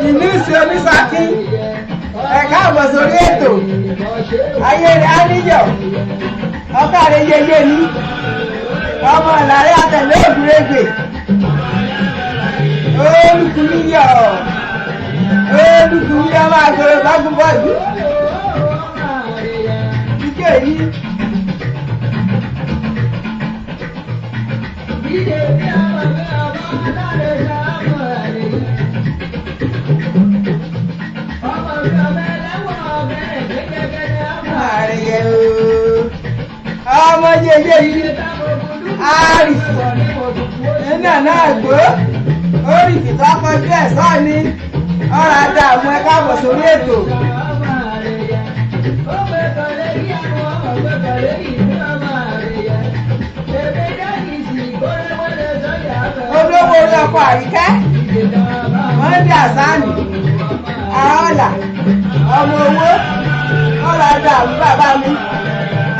Ìlú ìsinmi Ṣakí ẹ̀ka àbọ̀ sórí ètò ayé rẹ̀ á níyọ̀ ọkà rẹ̀ yeye ní ọmọ ìlàrẹ́ àtẹ̀lé ògùrẹ́gbè olùkùnìyọ̀ máa gbèrò bágún bọ́ọ̀lù ìjọ yìí. Ọmọ yeye yìí àrìsì nínú náà gbó oríṣi tó kọjú ẹ̀ sọ́ọ̀ni ọ̀rọ̀ àdàmú ẹ káàbọ̀ sórí ètò. Olówó orí ọkọ̀ Àríkẹ́ Mọ́ndé Àsánì Àọ́là ọmọ owó ọ̀rọ̀ àdàmú bàbá mi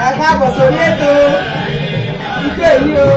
ẹ káàbọ̀ sórí ètò ìjọ yìí o.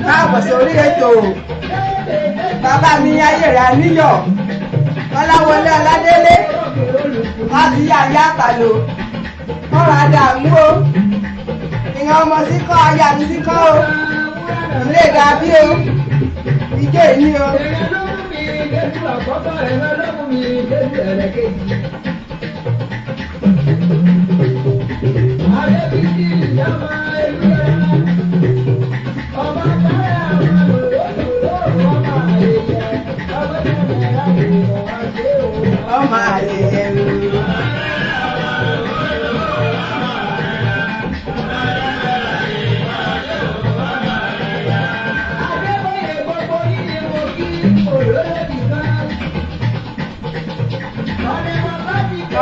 Káàbọ̀ sórí ètò bàbá mi ayé rẹ̀ àníyọ̀ Ọláwọlé Ọládélé láti yàyà àtàlò ọ̀rọ̀ àdàmú o ìyẹn ọmọ sí kọ́ aya mi sí kọ́ o ilé dàbí o ìjọ ìní o. ọmọ àyè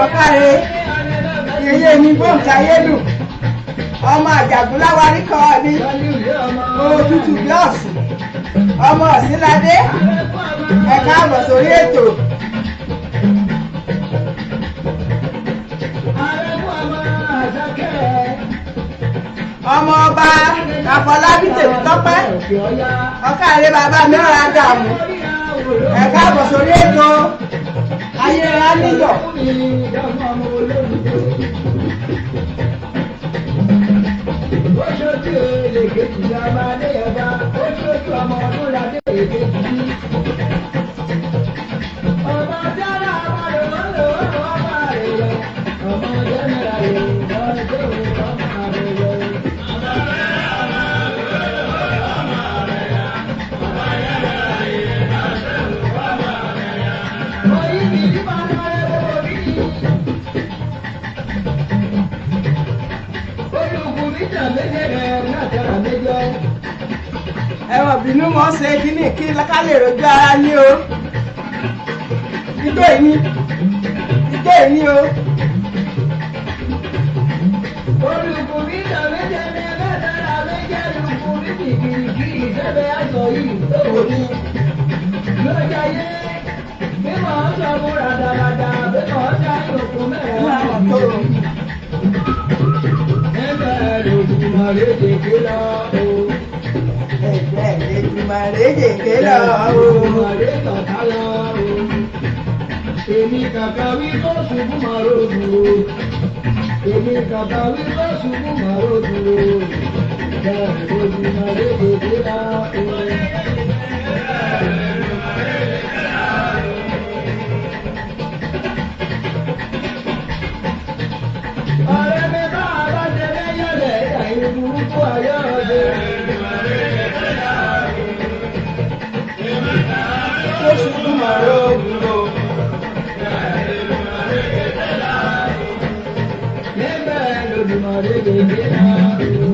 ọ̀kàrẹ́ yèyé mi bóńkà yédùn ọmọ àjàgúnláwárí kan ní òtútù bí ọ̀sùn ọmọ ọ̀sínládé ẹ̀ka àbọ̀ sórí ètò. ọmọ ọba àfọlábí tèmi tọ́pẹ́ ọ̀kàrẹ́ bàbá mi ọ̀rá dààmú ẹ̀ka àbọ̀ sórí ètò ayé rẹ̀ á níyọ̀. ẹwọ bínú wọn ṣe kíní kí ká lè rojú ara ní o ìjọ ìní o. olùkùnrin ìdàméjẹ ní ẹgbẹ́dára méjì olùkùnrin kìkìkì ìṣẹ́bẹ̀ àjọ yìí tó wò ní. lọ́jà yé mímọ́ ọ̀ṣọ́ mú rádaràdà mímọ́ ọ̀ṣọ́ ìyókù mẹ́rẹ̀ wà tó. ẹgbẹ́ lòdùmọ̀ lédè ké lọ o. ẹgbẹ́ lòdùmọ̀ lédè ké lọ o. ọ̀rẹ́ tọ̀tà lọ o. èmi kàkà wí tó ṣubú mọ́ lójú o. èmi kàkà wí tó ṣubú mọ́ lójú o. ẹgbẹ́ lòdùmọ̀ lédè ké lọ o. ọ̀rẹ́ mi bá àbájẹ́ lẹ́yọ̀lẹ̀ ẹ̀yìn burúkú ayọ́ ọdẹ. tó ṣubú mọ́ lójú o. ẹgbẹ́ lòdùmọ̀ lédè ké lọ o.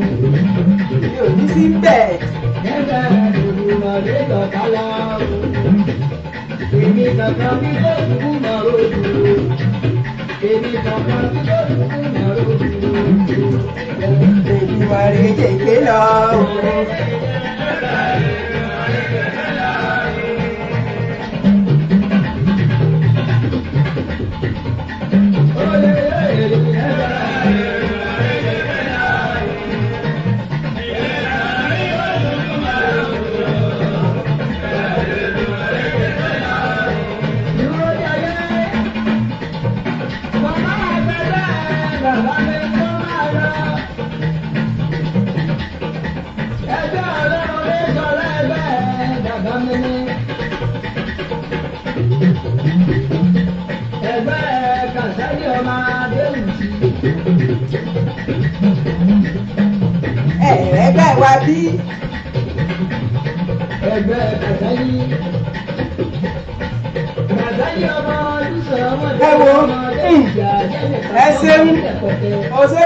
mi ò ní sí bẹ́ẹ̀. ẹgbẹ́ lòdùmọ̀ lédè ọ̀tá lọ o. èmi kàkà mi tó ṣubú mọ́ lójú o. èmi kàkà mi tó ṣubú mọ́ lójú o. Èdùmàrè lédè ké lọ o. ẹgbẹ́ wa bí. ẹgbẹ́ Kàsáyí. Kàsáyí ọmọ olùsọ̀ ọmọdé. ẹ wo ẹ ṣeun o ṣe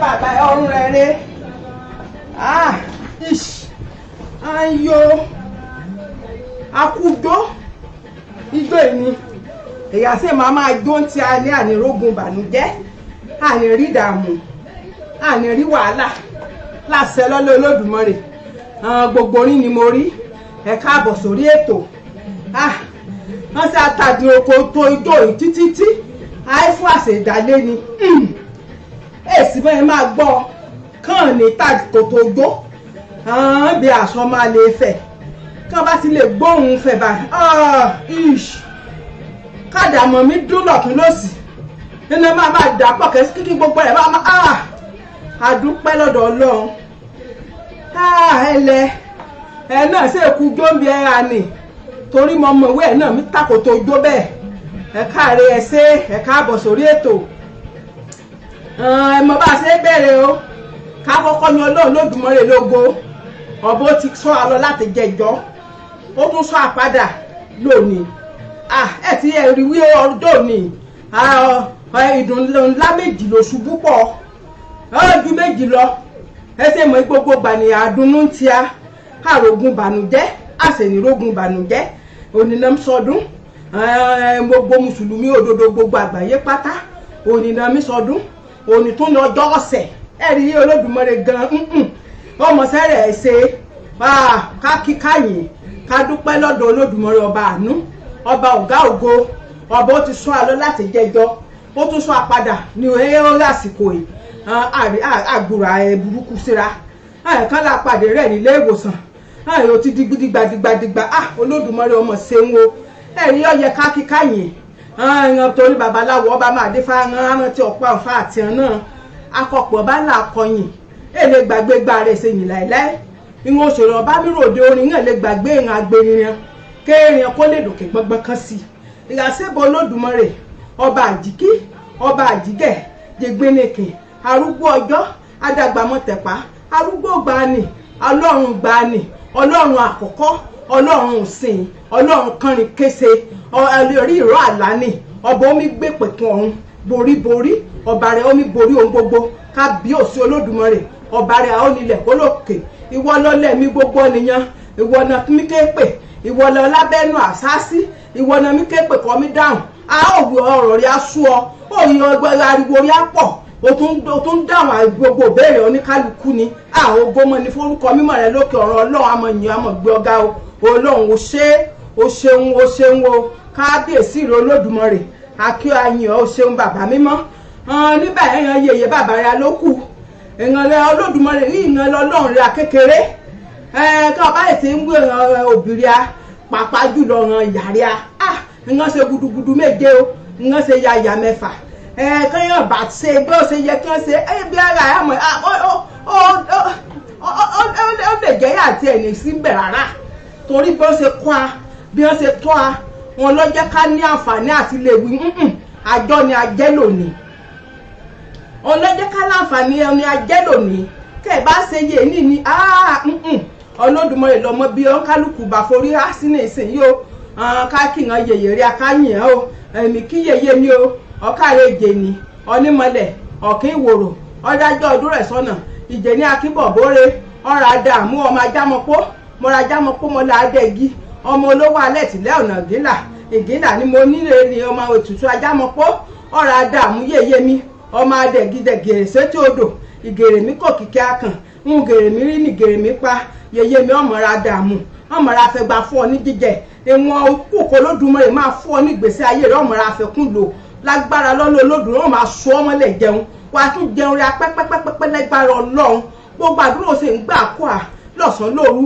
bàbá ẹ ọrùn rẹ rẹ ayo akúdó igbó ìní èyà sì máa jó ń ti alẹ́ ànírógun ìbànújẹ́ ànírí ìdààmú ànírí wàhálà láṣẹ lọ́lọ́ Olódùmarè gbogbo orin ni mo rí ẹ káàbọ̀ sórí ètò wọ́n ṣe àtàdé oko tó ijó yìí títí àìfú àṣẹ̀dálé ni èsì bẹ́ẹ̀ máa gbọ́ kàn ní tàdí kò tó gbó bí aṣọ máa lè fẹ̀ kí wọ́n bá ti lè gbóhùn fẹ̀ báyìí kádàmọ́ mi dún lọ́tún lọ́sì nínú máa dà pọ̀ kẹ́sí kíkí gbogbo rẹ̀ máa adúpẹ́ lọ́dọ̀ Ọlọ́run ẹlẹ́ ẹ náà ṣe kú jóńbi ẹ àní torí mo mọ̀ ìwé ẹ̀ náà mi tàkòtò jó bẹ́ẹ̀ ẹ káàárẹ̀ ẹ ṣe ẹ káàbọ̀ sórí ètò ẹ mọ̀ bá ṣe bẹ̀rẹ̀ o ká kọ́kọ́ ní Ọlọ́run Olódùmarè lógo ọ̀bọ ti sọ àlọ́ láti jẹjọ́ ó tún sọ àpadà lónìí ẹ ti ẹ rí wí ọjọ́ òní ìdùnnú ńlá méjì ló ṣubú pọ̀ ju méjì lọ ẹ ṣe mọ̀ gbogbo gbànìyàn àdùnnú ń tíya àrògùn bànújẹ́ àṣẹ̀nìrógùn bànújẹ́ ònìnà sọdún gbogbo mùsùlùmí òdodo gbogbo àgbáyé pátá ònìnà mi sọdún òní tún ní ọjọ́ ọ̀sẹ̀ ẹ̀rí Olódùmarè gan ọmọ sẹ́rẹ̀ ẹ̀ ṣe ká kíkáyìn ká dúpẹ́ lọ́dọ̀ Olódùmarè ọba àánú ọba ọ̀gá ògo ọba ó ti sọ àlọ́ láti jẹjọ́ ó tún sọ àpadà ní orí àsìkò yìí àgbùrà burúkú síra kán la pàdé rẹ̀ nílé ìwòsàn ó ti digbidigbadigbadigba Olódùmarè ọmọ ṣeun o ẹ̀rí ọ̀yẹ ká kíkáyìn torí babaláwo ọba máa dé fáwọn arántí ọ̀pá ọ̀fà àti náà akọ̀pọ̀ bá là kọyìn èlé gbàgbé gba rẹ̀ ṣe yìn láìláì ìwọ̀n òṣèré ọba mi ròde orin náà lè gbàgbé ìrìn agbèrìyàn kéèyàn kó lè dòkè gbọ́ngbọ́n kan sí ìyàsẹ́bọ̀ Olódùmarè ọba àjíkí ọba àjígẹ̀ jẹgbẹ́nẹ̀kẹ̀ arúgbó ọjọ́ adàgbàmọ̀tẹ̀pá arúgbó gbani Ọlọ́run gbani Ọlọ́run àkọ́kọ́ Ọlọ́run òsìn Ọlọ́run kánrin kése orí ìró àlání ọba omi gbé pẹ̀kun ọ̀run boríborí ọba rẹ̀ omi borí ohun gbogbo kábíyèsí Olódùmarè ọba rẹ̀ àwọn onílẹ̀ kólókè ìwọ lọ́lẹ̀ mi gbogbo nìyẹn ìwọ náà mi ké pè ìwọ lọ lábẹ́nu àṣásí ìwọ náà mi ké pè kọ́ mi dáhùn a ó wọ ọ̀rọ̀ rí aṣọ ọ òyìn ọgbẹ́ ariwo rí apọ̀ o tún dáhùn gbogbo ìbéèrè oníkálukú ni ògbómọ ní forúkọ mímọ́ rẹ lókè ọ̀rọ̀ Ọlọ́run àmọ́ yìí àmọ́ gbé ọ̀gá o Ọlọ́run o ṣeun o kábíyèsí rẹ Olódùmarè akí ayìn ọ ṣeun bàbá mímọ́ nígbà ẹ̀yàn yèyé bàbá rẹ ló kù èèyàn rẹ Olódùmarè rí ìyàn lọ́lọ́run rẹ kékeré kí ọba lè ti ń gbé òbírí a pàpà jùlọ ran ìyàrí a ìyàn ṣe gudugudu méje o ìyàn ṣe yàyà mẹ́fà kéèyàn bá ṣe bí ó ṣe yẹ kí wọ́n ṣe bí ara ẹ̀ mọ̀ ó lè jẹ́ àti ẹ̀yìn síbẹ̀ rárá torí bí wọ́n ṣe kọ́ a bí wọ́n ṣe tọ́ a wọn lọ jẹ́ ká ní àǹfààní àti lè wí àjọ ni ajẹ́ lónìí wọn lọ jẹ́ ká láǹfààní ẹni ajẹ́ lónìí kẹ́ ẹ̀ bá ṣe yé ní ni Olódùmarè lọ́mọ bí ọ́n kálukú bá forí á sí ní ìsìn yìí o ká kí wọn yèyè rí akáyìn o èmi kí yèyè mi o ọ̀kàrẹ̀ ìjẹ ni onímọ̀lẹ̀ ọ̀kín ìwòrò ọ̀dájọ́ ọdún rẹ̀ sọ́nà ìjẹ ní akínbọ̀bóre ọ̀rọ̀ àdàmú ọmọ ajámọ́pó mọ́ra ajámọ́pó mọ́lá adẹ́gi ọmọ olówó alẹ́ tìlẹ̀ ọ̀nà ìgínà ni mo nílé ni ọmọ òtútù ajámọ́pó ọ̀rọ̀ àdàmú yèyé mi ọmọ adẹ́gidẹ̀gẹ̀rẹ̀ sétí odò ìgèrè mi kò kíkẹ́ akàn ń gèrè mi rí ni gèrè mi pa yèyé mi ọmọra àdàmú ọmọra afẹ́gbà fún ọ ní jíjẹ ìwọ̀n kòkó Olódùmarè máa fún ọ ní ìgbésí ayé rẹ ọmọra afẹ́kún lò lágbára lọ́lọ́ Olódùmarè wọn máa sọ ọmọ lè jẹun wà á tún jẹun rẹ pẹ́pẹ́pẹ́pẹ́ lágbára Ọlọ́run gbogbo àdúrà ṣe ń gbà kó à lọ́sàn-án lóru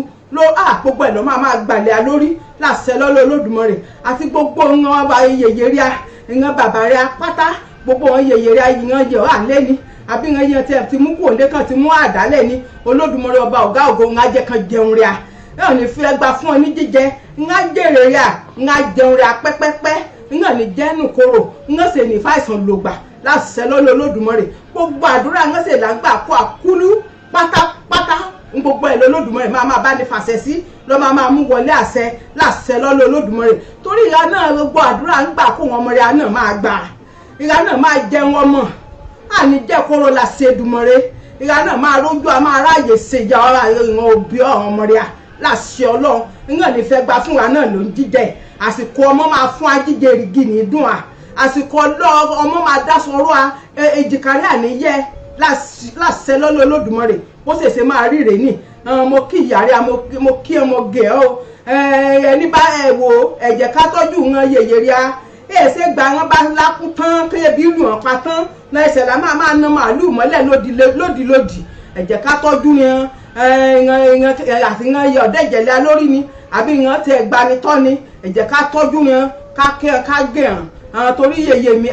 gbogbo ẹ̀ lọ́ máa gbalẹ̀ a lórí láṣẹ lọ́lọ́ Olódùmarè àti gbogbo wọn ọba yèyè rí a ìran bàbá rẹ pátá gbogbo wọn yèyè rí a ìran yẹ ọ́ àlẹ́ ni àbí ìran yẹn ti mú kú òǹdé kan ti mú àdálẹ̀ ni Olódùmarè ọba ọ̀gá ògo ń ajẹ́ kan jẹun rí a ẹ̀ ò ní fi ẹgbà fún ọ ní jíjẹ ń á jèrè rí a ń á jẹun rí a pẹ́pẹ́pẹ́ nga ni jẹ́nu koro nga se ni fàìsàn lògbà láṣẹ lọ́lọ́ Olódùmarè gbogbo àdúrà nga se là ń gbà kó àkúlú pátápátá gbogbo ẹ̀ lọ́lọ́dùmarè máa bá ní fàṣẹ sí lọ́ máa mú wọlé àṣẹ láṣẹ lọ́lọ́ Olódùmarè torí ìyá náà gbogbo àdúrà ń gbà kó wọn ọmọ rẹ̀ náà máa gbà ìyá náà máa jẹun ọmọ àní jẹ́ kóró láṣẹ Èdùmàrè ìyá náà máa rójú a máa ráàyè ṣèjà ọ̀rọ̀ ìran òbí ọmọ rẹ̀ láṣẹ Ọlọ́run nga ní fẹ́ gbà fún wa náà ló ń jíjẹ àsìkò ọmọ máa fún ajíjẹ rìgì ní dùn àsìkò ọmọ máa dá sọ̀rọ̀ èjìkárí àníyẹ láṣẹ lọ́lọ́ Olódùmarè ó ṣèṣe máa ríre ní mo kí ìyàrí mo kí ọmọ gẹ̀ ọ́ ẹni bá wo ẹ̀jẹ̀ ká tọ́jú wọn yèyè rí a èsè gba wọn bá lákú tán kébi lù wọn pa tán lẹ́sẹ̀ la máa ná màálù mọ́lẹ̀ lódì ẹ̀jẹ̀ ká tọ́jú yẹn àti yan yẹ ọ̀dẹ́jẹ̀lẹ́ lórí ni àbí yan tẹ gbanitọ́ ni ẹ̀jẹ̀ ká tọ́jú yẹn ká gẹ̀ hàn torí yèyè mi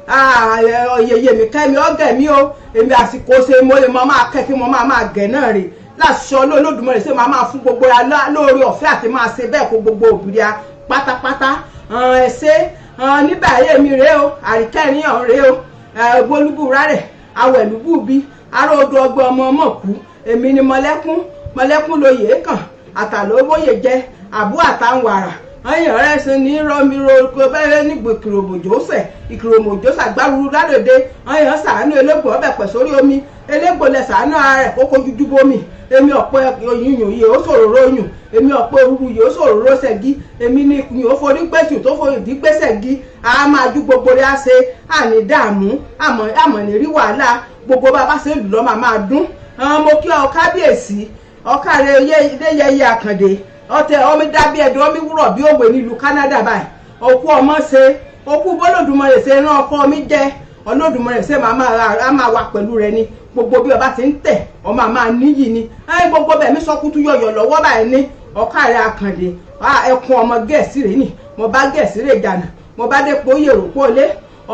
yèyè mi kẹ́mi ọ̀gẹ̀ mi o èmi àsìkò ṣe mo lè mọ máa kẹ́ kí mo máa gẹ̀ náà rè láṣọ Olódùmarè ṣe máa fún gbogbo ra lóore ọ̀fẹ́ àti máa ṣe bẹ́ẹ̀ kó gbogbo òbí ra pátápátá ẹ̀ṣẹ́ nígbà ayé mi rèé o àríkẹ́rin ọ̀hún rèé o bolúbúra rẹ̀ awẹ̀lúbù bí ará odò ọgbẹ́ ọmọ kú èmi ni mọ̀lẹ́kún lóye kàn àtàlóbóyè jẹ́ àbú àtàwàrà ẹ̀yìn ọ̀rẹ́ sí ní rọmiro bẹ́ẹ̀ nígbò ìkìròmòjòsẹ̀ ìkìròmòjòsẹ̀ àgbárùrú ládòde ẹ̀yìn ṣàánú elégbò ọbẹ̀ pẹ̀ sórí omi elégbò lẹ ṣàánú ara rẹ̀ kókó jújú bómi èmi ọ̀pẹ oyún yìí ó ṣòróró oyún èmi ọ̀pẹ òrùrù yìí ó ṣòróró ṣẹ́gi èmi ní ikùn yìí ó forí gbèsù tó forí ìdí gbèsègi a máa ju gbogbo rẹ̀ á ṣe àní dààmú àmọ̀ ní rí wàhálà gbogbo bàbá ṣe lù lọ́ máa dún mo kí ọ kábíyèsí ọ̀kàrẹ̀ yẹyẹ àkàndé ọtẹ ọmọ dábí ẹdùn ọmọ wúrọ̀ bí òwe nílùú Canada báyìí òkú ọmọ ṣe òkú bọ́lódùmarè ṣe rán ọkọ mi jẹ Olódùmarè ṣe máa wà pẹ̀lú rẹ ni gbogbo bí ọba ti ń tẹ̀ ọmọ máa níyì ni gbogbo bẹ́ẹ̀ mi sọkútú yọ̀yọ̀ lọ́wọ́ báyìí ní ọ̀kàrẹ̀ àkàndé ẹkùn ọmọ gẹ̀ẹ́sì rẹ ni mo bá gẹ̀ẹ́sì rẹ jànà mo bá dé po yèrò pọ̀ lé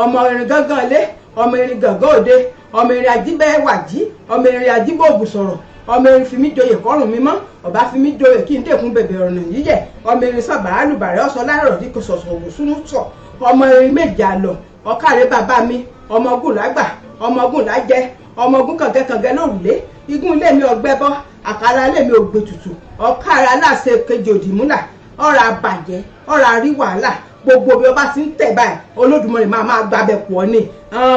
ọmọ irin gángan lé ọmọ irin gàngán òde ọmọ irin ajíbẹ́wàjí ọmọ irin ajíbòògù sọ̀rọ̀ ọmọ erin fi mí joyè kọrùn mi mọ́ ọba fi mí joyè kí n dẹkùn bẹbẹ ọ̀nà yíyẹ ọmọ erin sọ̀bà alùbàrẹ̀ ọ̀sọ̀ láàrọ̀ díkò sọ̀sọ̀ ògùn sọ̀ ọmọ erin méjì àlọ́ ọ̀kàrẹ̀ bàbá mi ọmọ ogun lágbà ọmọ ogun lájẹ ọmọ ogun kàngẹ́kàngẹ́ lórùlé igun ilé mi ọgbẹ́bọ́ àkàrà ilé mi ògbè tutù ọ̀kàrẹ̀ aláṣẹ kejì òdìmúlà ọ̀rọ̀ àbàjẹ́ ọ̀rọ̀ àrí wàhálà gbogbo bí ọba ti ń tẹ̀ báyìí Olódùmarè máa gbàbẹ̀ pọ̀ ni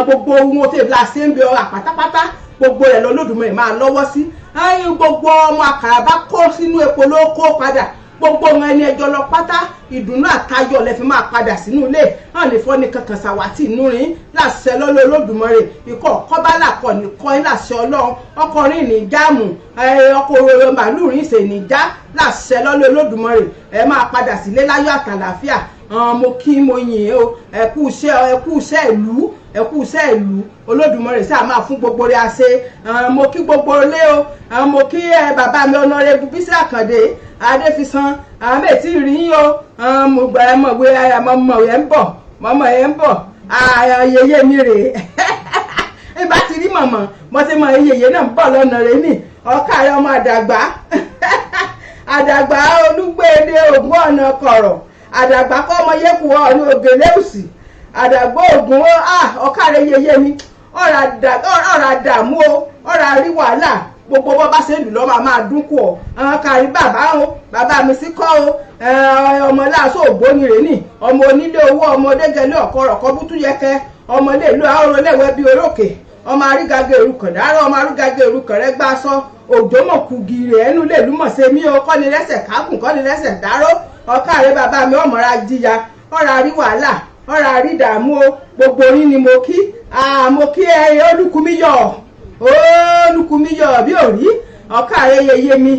gbogbo ohun tí la ṣe ń bẹ ọ̀rọ̀ pátápátá gbogbo rẹ̀ lọ́lọ́dúnmọ̀ máa lọ́wọ́ sí ẹ̀yin gbogbo ọmọ àkàrà bá kó sínú epo ló kó padà gbogbo ọmọ ẹni ẹjọ́ lọ pátá ìdùnnú àtayọ̀ lẹ fi máa padà sínú ilé hàn ní fọ́ni kankan ṣàwátì inú rìn láṣẹ lọ́lọ́ Olódùmarè ikọ̀ kọ́bálà kọ̀ ní kọ́ láṣẹ Ọlọ́run ọkùnrin ní jáàmù ọkọ̀ òróró màálù rìn ṣe ní já láṣẹ lọ́lọ́ Olódùmarè ẹ máa padà sílé láyọ̀ àtàlàáfíà mo kí mo yìn o ẹ kú iṣẹ́ ìlú Olódùmarè sáà máa fún gbogbo rẹ̀ àṣẹ mo kí gbogbo ilé o mo kí bàbá mi Honorable Bísí Àkàndé Adéfisán àwọn ètí rí yín o mo gbà ẹ mọ̀ wé mọ̀mọ́ yẹn ń bọ̀ yèyé mi rèé ìbá ti rí mọ̀mọ́ mo ti mọ yèyé náà ń bọ̀ lọ́nà rẹ̀ ní ọ̀kàrẹ̀ ọmọ àdàgbà Olúgbédé Ògún ọ̀nà kọ̀rọ̀ àdàgbà kọ́ ọmọ yẹ́kù ọ̀nà ògèlè òsì àdàgbà Ògún ọ̀kàrẹ̀ yèyé mi ọ̀rọ̀ àdàmú o ọ̀rọ̀ àrí wàhálà gbogbo bọ́ bá ṣe lù lọ́ máa dún kù ọ́ kárí bàbá mi sí kọ́ o ọmọ láàṣọ ògbóni rè ní ọmọ onílé owó ọmọ dégẹlé ọ̀kọ̀rọ̀kọ̀ bútú yẹkẹ ọmọ lè lo àrò lẹ́wẹ́ bí orókè ọmọ arígagé erukàn dárọ́ ọmọ arígagé erukàn rẹ gbá sọ òjòmọ̀kù gírè ẹnu lè lúmọ̀ ṣe mí o kọ́ni lẹ́sẹ̀ kágùn kọ́ni lẹ́sẹ̀ dárọ́ ọ̀kàrẹ́ bàbá mi ọmọra jíya ọ̀rọ̀ àrí wàhálà ọ̀rọ̀ àrí ìdààmú o gbogbo orí ni mo kí olùkùmíyọ̀ bí òrí ọ̀kàrẹ́ yẹyẹ mi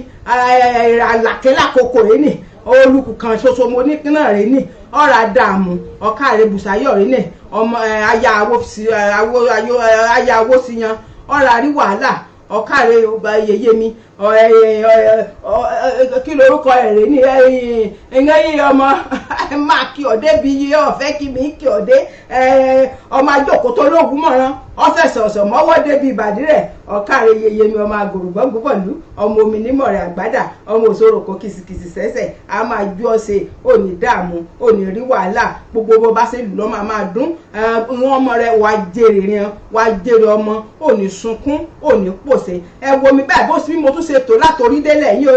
àlàkẹ́ lákòókò rẹ̀ ni olùkù kan ṣoṣo mo ní náà rẹ̀ ni ọ̀rọ̀ àdààmú ọ̀kàrẹ́ bùsáyọ̀ rẹ̀ ni ọmọ ayáwó sí yan ọ̀rọ̀ àrí wàhálà ọ̀kàrẹ́ yẹyẹ mi kí lorúkọ rẹ̀ ní ẹ̀yìn ọmọ máa kí ọ̀dé bí iye ọ̀fẹ́ kí mi kí ọ̀dé ọmọ àjòkó tó lóògùn mọ̀ràn ọ̀fẹ̀sọ̀ọ̀sọ̀ mọ́wọ́ débi ìbàdí rẹ̀ ọ̀kàrẹ́ yẹyẹ mi ọmọ agòrògbọ́n gbọ́bọ̀lú ọmọ omi nímọ̀ rẹ̀ àgbádà ọmọ òṣòròkò kìsìkìsì sẹ́sẹ̀ a máa ju ọ̀sẹ̀ òní dààmú òní rí wàhálà gbogbo bó bá ṣe lù lọ́ máa dún wọn ọmọ rẹ̀ wàá jèrè rẹ̀ wàá jèrè ọmọ òní sunkún òní pòṣe ẹ wo mi báyìí bó sì bí mo tún ṣe tò látòrí délẹ̀ yìí o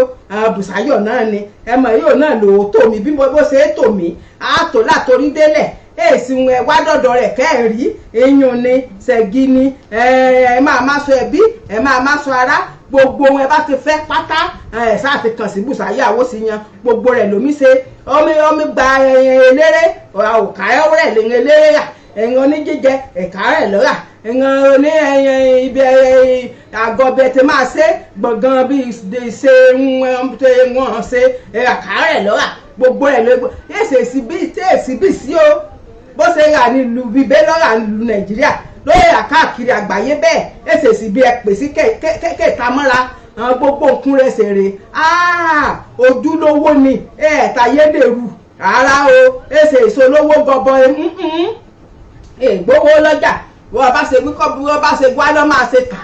Bùsáyọ̀ náà ni ẹ mọ̀ yóò náà lò ó tò mí bí bó ṣe é tò mí á tò látòrí délẹ̀ èsì wọn wá dọ̀dọ̀ rẹ̀ kẹ́ẹ̀rí eyín ni ṣẹ̀gí ni ẹ máa má sọ ẹbí ẹ máa má sọ ará gbogbo wọn bá ti fẹ́ pátá ẹ sáà ti kàn sí Bùsáyọ̀ àwòsí yan gbogbo rẹ̀ lómi ṣe ọmọ gba eléré òkà rẹ̀ lẹ́yìn eléré rà ẹ̀yìn oníjíjẹ ẹ̀ka rẹ̀ lọ́ra ẹ̀yìn oní ibi àgọ́bẹ̀ tí máa ṣe gbọ̀ngàn bí ṣe wọ́n ṣe ẹ̀ka rẹ̀ lọ́ra gbogbo ẹ̀ lọ́gbọ̀ èsì bí sí o bó ṣe rà nílùú bíbẹ́ lọ́ra nílùú Nàìjíríà lóye àkáàkiri àgbáyé bẹ́ẹ̀ èsì bí ẹ pèsè kẹta mọ́ra gbogbo nǹkan rẹ̀ ṣèrè ojúlówó ni ẹ̀ẹ́ta yédèrú rárá o èsì ìṣolówó gọbọ gbowó lọ́jà wọ́n bá ṣe wíkọ́ bí wọ́n bá ṣe gbá lọ́ máa ṣe tà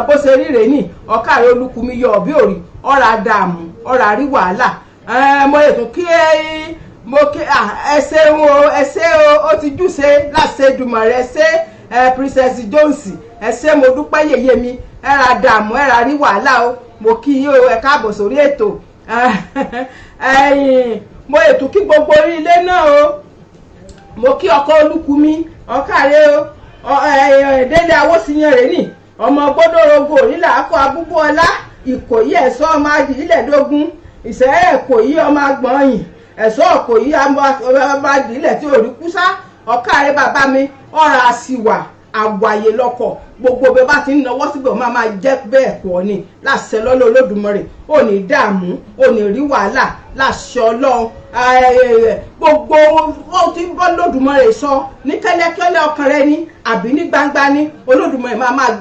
bó ṣe ríre ní ọ̀kàrẹ́ olúkúmi yọ ọ̀bí òrì ọ̀rà dààmú ọ̀rà rí wàhálà mo ètò kí mo kí ẹsẹ̀ o ó ti júṣe láṣẹ dùmọ̀ rẹ̀ ṣe Princess Jones ẹsẹ̀ mo dúpẹ́ yèyé mi ẹ̀rà dààmú ẹ̀rà rí wàhálà o mo kí yín o ẹ káàbọ̀ sórí ètò mo ètò kí gbogbo orí ilé náà o mo kí ọkọ olúkúmi ọ̀kàrẹ́ o délé awósìyàn rẹ̀ ní ọmọ gbódòrògbò nílà akọ abúgbó ọlá ìkòyí ẹ̀ṣọ́ ọmọ adìílẹ̀dógún ìṣẹ̀rẹ̀ ìkòyí ọmọ agbọ̀nyìn ẹ̀ṣọ́ ìkòyí ọmọ adìílẹ̀ tí òrí kúsá ọ̀kàrẹ́ bàbá mi ọ̀rọ̀ àṣìwà àwàyè lọ́kọ̀ gbogbo bẹ́ẹ̀ bá ti ń náwó síbẹ̀ máa jẹ́ bẹ́ẹ̀ pọ̀ ni láṣẹ lọ́lọ́ Olódùmarè ò ní dààmú ò ní rí wàhálà láṣẹ Ọlọ́run gbogbo ó ti ń bọ́ Olódùmarè sọ ní kẹ́lẹ́kẹ́lẹ́ ọkàn rẹ ní àbí ní gbangba ní Olódùmarè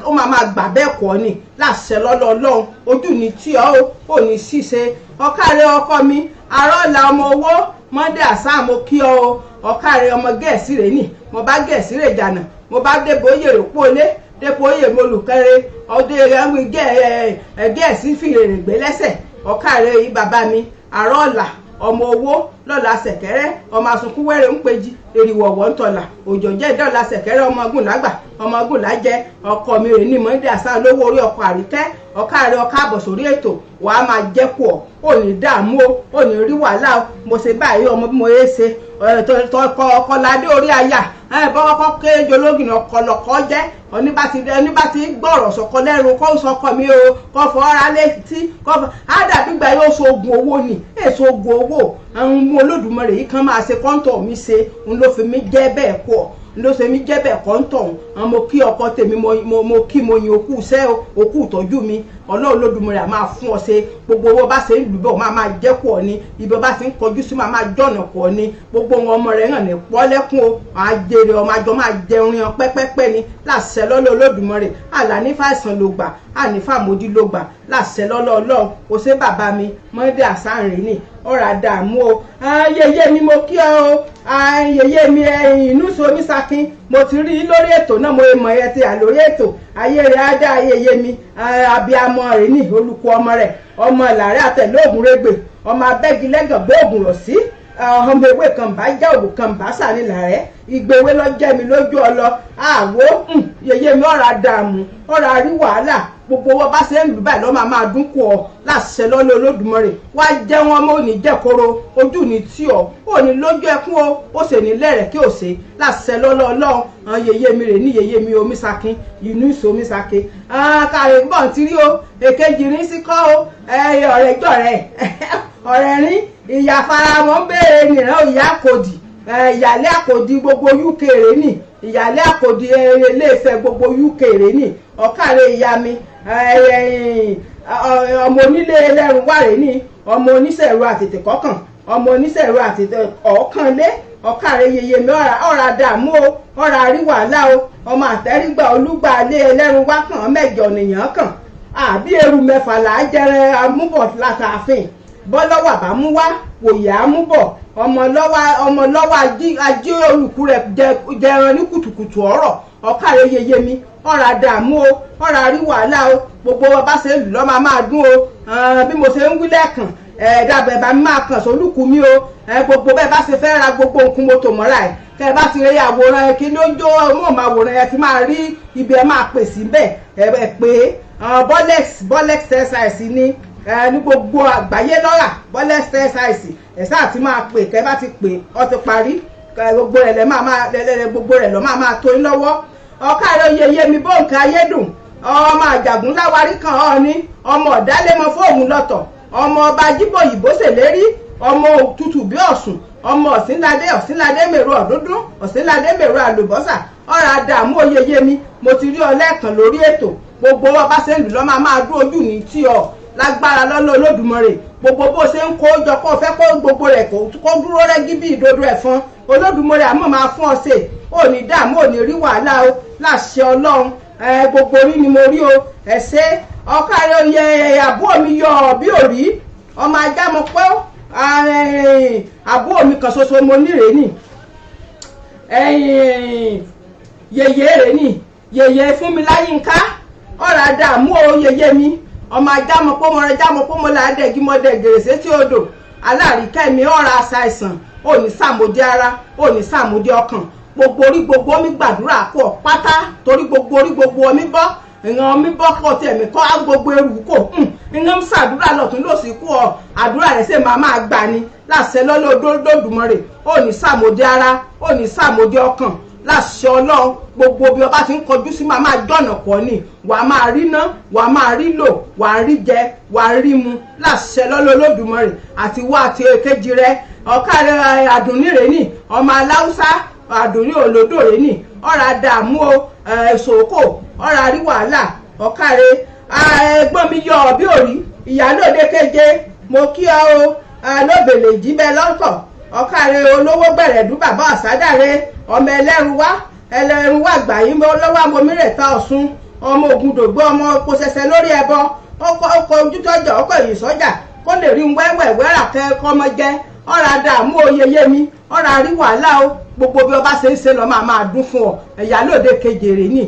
ó máa gbà bẹ́ẹ̀ pọ̀ ni láṣẹ lọ́lọ́ Ọlọ́run ojú ni tí ò ní ṣìṣe ọ̀kàrẹ́ ọkọ mi arọ́là ọmọ owó mọ́dé àṣà mo kí ọ ọ̀kàrẹ́ ọmọ gẹ̀ẹ́sì rẹ̀ ní mo bá gẹ̀ẹ́sì rẹ̀ jànà mo bá débò yèrè pólé dépò yè mo lùkẹrẹ ọdẹ ẹwìn gẹ̀ẹ́sì fìrèrè gbé lẹ́sẹ̀ ọ̀kàrẹ́ yìí bàbá mi àrọ́ọ̀là ọmọ owó lọ́la ṣẹ̀kẹ́rẹ́ ọmọ asunkún wẹ́rẹ́ ń pejì èrìwọ̀wọ̀ ń tọ̀là òjò jẹ́ ìdọ́la ṣẹ̀kẹ́rẹ́ ọmọ ọgùn lágbà ọmọ ọgùn lájẹ ọkọ mi rè ní mọ́ndé àṣà lówó orí ọkọ̀ àríkẹ́ ọ̀kàrẹ́ ọkọ̀ àbọ̀ sórí ètò wàá máa jẹ́ kú ò ní dààmú ò ní rí wàhálà mo ṣe báyìí ọmọ bí mo yé ṣe ọkọ̀ ládé orí aya bọ́wọ́ kọ́ kéjọ lógìnà ọkọlọ́kọ́ jẹ́ ẹni bá ti gbọ́rọ̀ sọ̀kọ lẹ́rù kó sọkọ mi o kọ́ fọ́ra létí kọ́ fọ́ ádàbígbà yóò so oògùn owó ni èso oògùn owó àwọn Olódùmarè yìí kan máa ṣe kọ́ńtọ̀ mi ṣe ń ló fi mí jẹ́ bẹ́ẹ̀ kọ́ ló ṣe mí jẹ́ bẹ́ẹ̀ kọ́ńtọ̀ mo kí ọkọ tèmi mo kí mo yin òkú iṣẹ́ òkú ìtọ́jú mi Ọlọ́run Olódùmarè máa fún ọ ṣe gbogbo owó bá ṣe ń lù bọ̀ máa jẹ́ pọ̀ ni ibi bá ti ń kọjú sí máa jọ̀nà pọ̀ ni gbogbo ọmọ rẹ̀ hàn ní pọ́lẹ́kùn o máa jèrè ọmọ àjọ máa jẹun yan pẹ́pẹ́pẹ́ ni láṣẹ lọ́lọ́ Olódùmarè àlàní fàìsàn ló gbà ànífà mójú ló gbà láṣẹ lọ́lọ́ Ọlọ́run kò ṣe bàbá mi mọ́dé àsáǹrìn ni ọ̀rà dààmú o yèyé mi mo kí ọ yèyé mi inú somi sakin mo ti rí lórí ètò náà mo mọ̀ ẹ ti à lórí ètò ayé rẹ̀ á dá yèyé mi abiyamọ rẹ̀ ní olùkọ́ ọmọ rẹ̀ ọmọ làárẹ̀ àtẹ̀lé ògùn rẹ̀gbẹ̀ ọmọ abẹ́gilẹ́gàn bó ògùn rọ̀ sí ọmọ ewé kan bá já ògùn kan bá sàní làárẹ̀ ìgbéwé lọ jẹ́ mi lójú ọlọ àwo yèyé mi ọ̀rà dààmú ọ̀rà rí wàhálà gbogbo wọn bá ṣe ń lù báyìí lọ́ máa dún kù ọ láṣẹ lọ́lọ́ Olódùmarè wá jẹ́ wọn mọ́ òní jẹ́koro ojú ní tí ọ òní lójú ẹkún o ó sì ní lẹ́rẹ̀ kí o ṣe láṣẹ lọ́lọ́ Ọlọ́run yèyé mi rè ní yèyé mi omi sakin inú ìṣó omi sakin kàrí bọ̀ ti rí o èkejì rí sí kọ́ o ọ̀rẹ́ jọ̀rẹ́ ọ̀rẹ́ rí ìyá faramọ́ ń béèrè nìran ìyá àkòdì ìyàlẹ́ àkòdì gbogbo UK rè ní ìyàlẹ́ àkòdì Ilé-Ifẹ̀ gbogbo UK rè ní ọ̀kàrẹ́ ìyá mi ọmọ onílé ẹlẹ́rù wà rè ní ọmọ oníṣẹ̀rù àtètè kọ́kàn ọmọ oníṣẹ̀rù àtètè ọ̀ọ́kànlé ọ̀kàrẹ́ yèyé mi ọ̀rà dààmú o ọ̀rà rí wàhálà o ọmọ àtẹ́rígbà olúgbà lé ẹlẹ́rù wá kàn mẹ́jọ nìyàn kàn àbí eru mẹ́fà là á jẹrẹ amúbọ̀ látàáfin bọ́lọ́wà bá mú wá wòyà amúbọ̀ ọmọ lọ́wọ́ ajé olùkú rẹ̀ jẹran ní kùtùkùtù ọ̀rọ̀ ọ̀kàrẹ́ yèyé mi ọ̀rà dààmú o ọ̀rà rí wàhálà o gbogbo wọn bá ṣe lù lọ́ máa dún o bí mo ṣe ń wí lẹ́ẹ̀kan dàbẹ̀ bá máa kàn sólùkù mi o gbogbo bẹ́ẹ̀ bá ṣe fẹ́ ra gbogbo nǹkan mo tò mọ́ra ẹ̀ kẹ́ ẹ bá ti rí àwòrán ẹ kí ló jó mọ̀ máa wòrán ẹ ti máa rí ibi ẹ máa pè síbẹ̀ ẹ pé bolex exercise ni ní gbogbo àgbáyé lọ́ra bolex exercise ẹ̀ sáà ti máa pè kẹ́ ẹ bá ti pè ọ ti parí gbogbo rẹ̀ gbogbo rẹ̀ lọ́ máa tó yín lọ́wọ́ ọ̀kàrẹ́ yèyé mi bó nǹkan ayédùn ọmọ àjàgùn láwárí kan ọ ní ọmọ ọ̀dálẹ́mọ fóòmù lọ́tọ̀ ọmọ ọba jíbò yìbó ṣèlérí ọmọ òtútù bí ọ̀sùn ọmọ ọ̀sínládé mèrò ọ̀dúndún ọ̀sínládé mèrò àlùbọ́sà ọ̀rà dààmú oyeye mi mo ti rí ọ lẹ́ẹ̀kan lórí ètò gbogbo wọn bá ṣe ń lù lọ́ máa dún ojú ní tí ọ lágbára lọ́lọ́ Olódùmarè gbogbo bó ṣe ń kó jọ kó fẹ́ kó gbogbo rẹ̀ kó dúró rẹ́gí bí ìdodo ẹ̀fọn Olódùmarè àmọ́ máa fún ọ ṣe ò ní dààmú ò ní rí wàhálà o láṣẹ Ọlọ́run gbogbo orí ni mo rí o ẹ̀ṣẹ́ ọ̀kàrẹ́ oyè àbúrò mi yọ bí òrí ọmọ ajá mo pẹ́ àbúrò mi kan ṣoṣo mo nírè ní yèyé rẹ̀ ní yèyé fún mi láyínká ọ̀rọ̀ àdààmú o yèyé mi ọmọ ajámọ̀ pọ́mọrẹ jámọ̀ pọ́mọ làádẹ́gí mọ́dẹ gèrèsé tí ó dò alárìíkẹ́ mi ọ̀rọ̀ àṣàìsàn òní sàmódé ara òní sàmódé ọkàn gbogbo orí gbogbo omi gbàdúrà kó pátá torí gbogbo orí gbogbo omi bọ́ ìran omi bọ́ kọ́ tẹ̀mí kọ́ á gbogbo ẹrù kò ìran ń ṣàdúrà lọ́tún lọ́sì kú ọ àdúrà rẹ̀ ṣe máa gbà ní láṣẹ lọ́lọ́ Olódùmarè òní sàmódé ara òní sàmódé ọkàn láṣẹ Ọlọ́run gbogbo bí ọba ti ń kọjú sí máa jọ̀nà pọ̀ ni wà á máa rí ná wà á máa rí lò wà á rí jẹ wà á rí mu láṣẹ lọ́lọ́ Olódùmarè àti wá àti èkejì rẹ ọ̀kàrẹ́ àdùnnírè ní ọmọ aláùsá àdùnní olódòrè ní ọ̀rọ̀ àdààmú o ṣòkò ọ̀rọ̀ àrí wàhálà ọ̀kàrẹ́ ẹ̀gbọ́n mi yọ ọ̀bí òrí ìyálòde keje mo kí ọ o lóbèlè jíbẹ lọ́kọ̀ ọ̀kàrẹ́ olówó gbẹ̀rẹ̀dú bàbá àsádàrẹ́ ọmọ ẹlẹ́rú wà gbàyìn lọ́wọ́ amomírẹ̀ta ọ̀ṣun ọmọ ògùndògbó ọmọ epo ṣẹṣẹ lórí ẹbọ ọkọ̀ ojútọ́jà ọkọ̀ èyí sọ́jà kó lè rí wẹ́wẹ́wẹ́ rà kẹ́kọ́ ọmọ jẹ́ ọ̀rọ̀ àdààmú oyeye mi ọ̀rọ̀ àrí wàhálà o gbogbo bí ọba ṣe ń ṣe lọ máa dún fún ọ ìyálòde kejìrè ní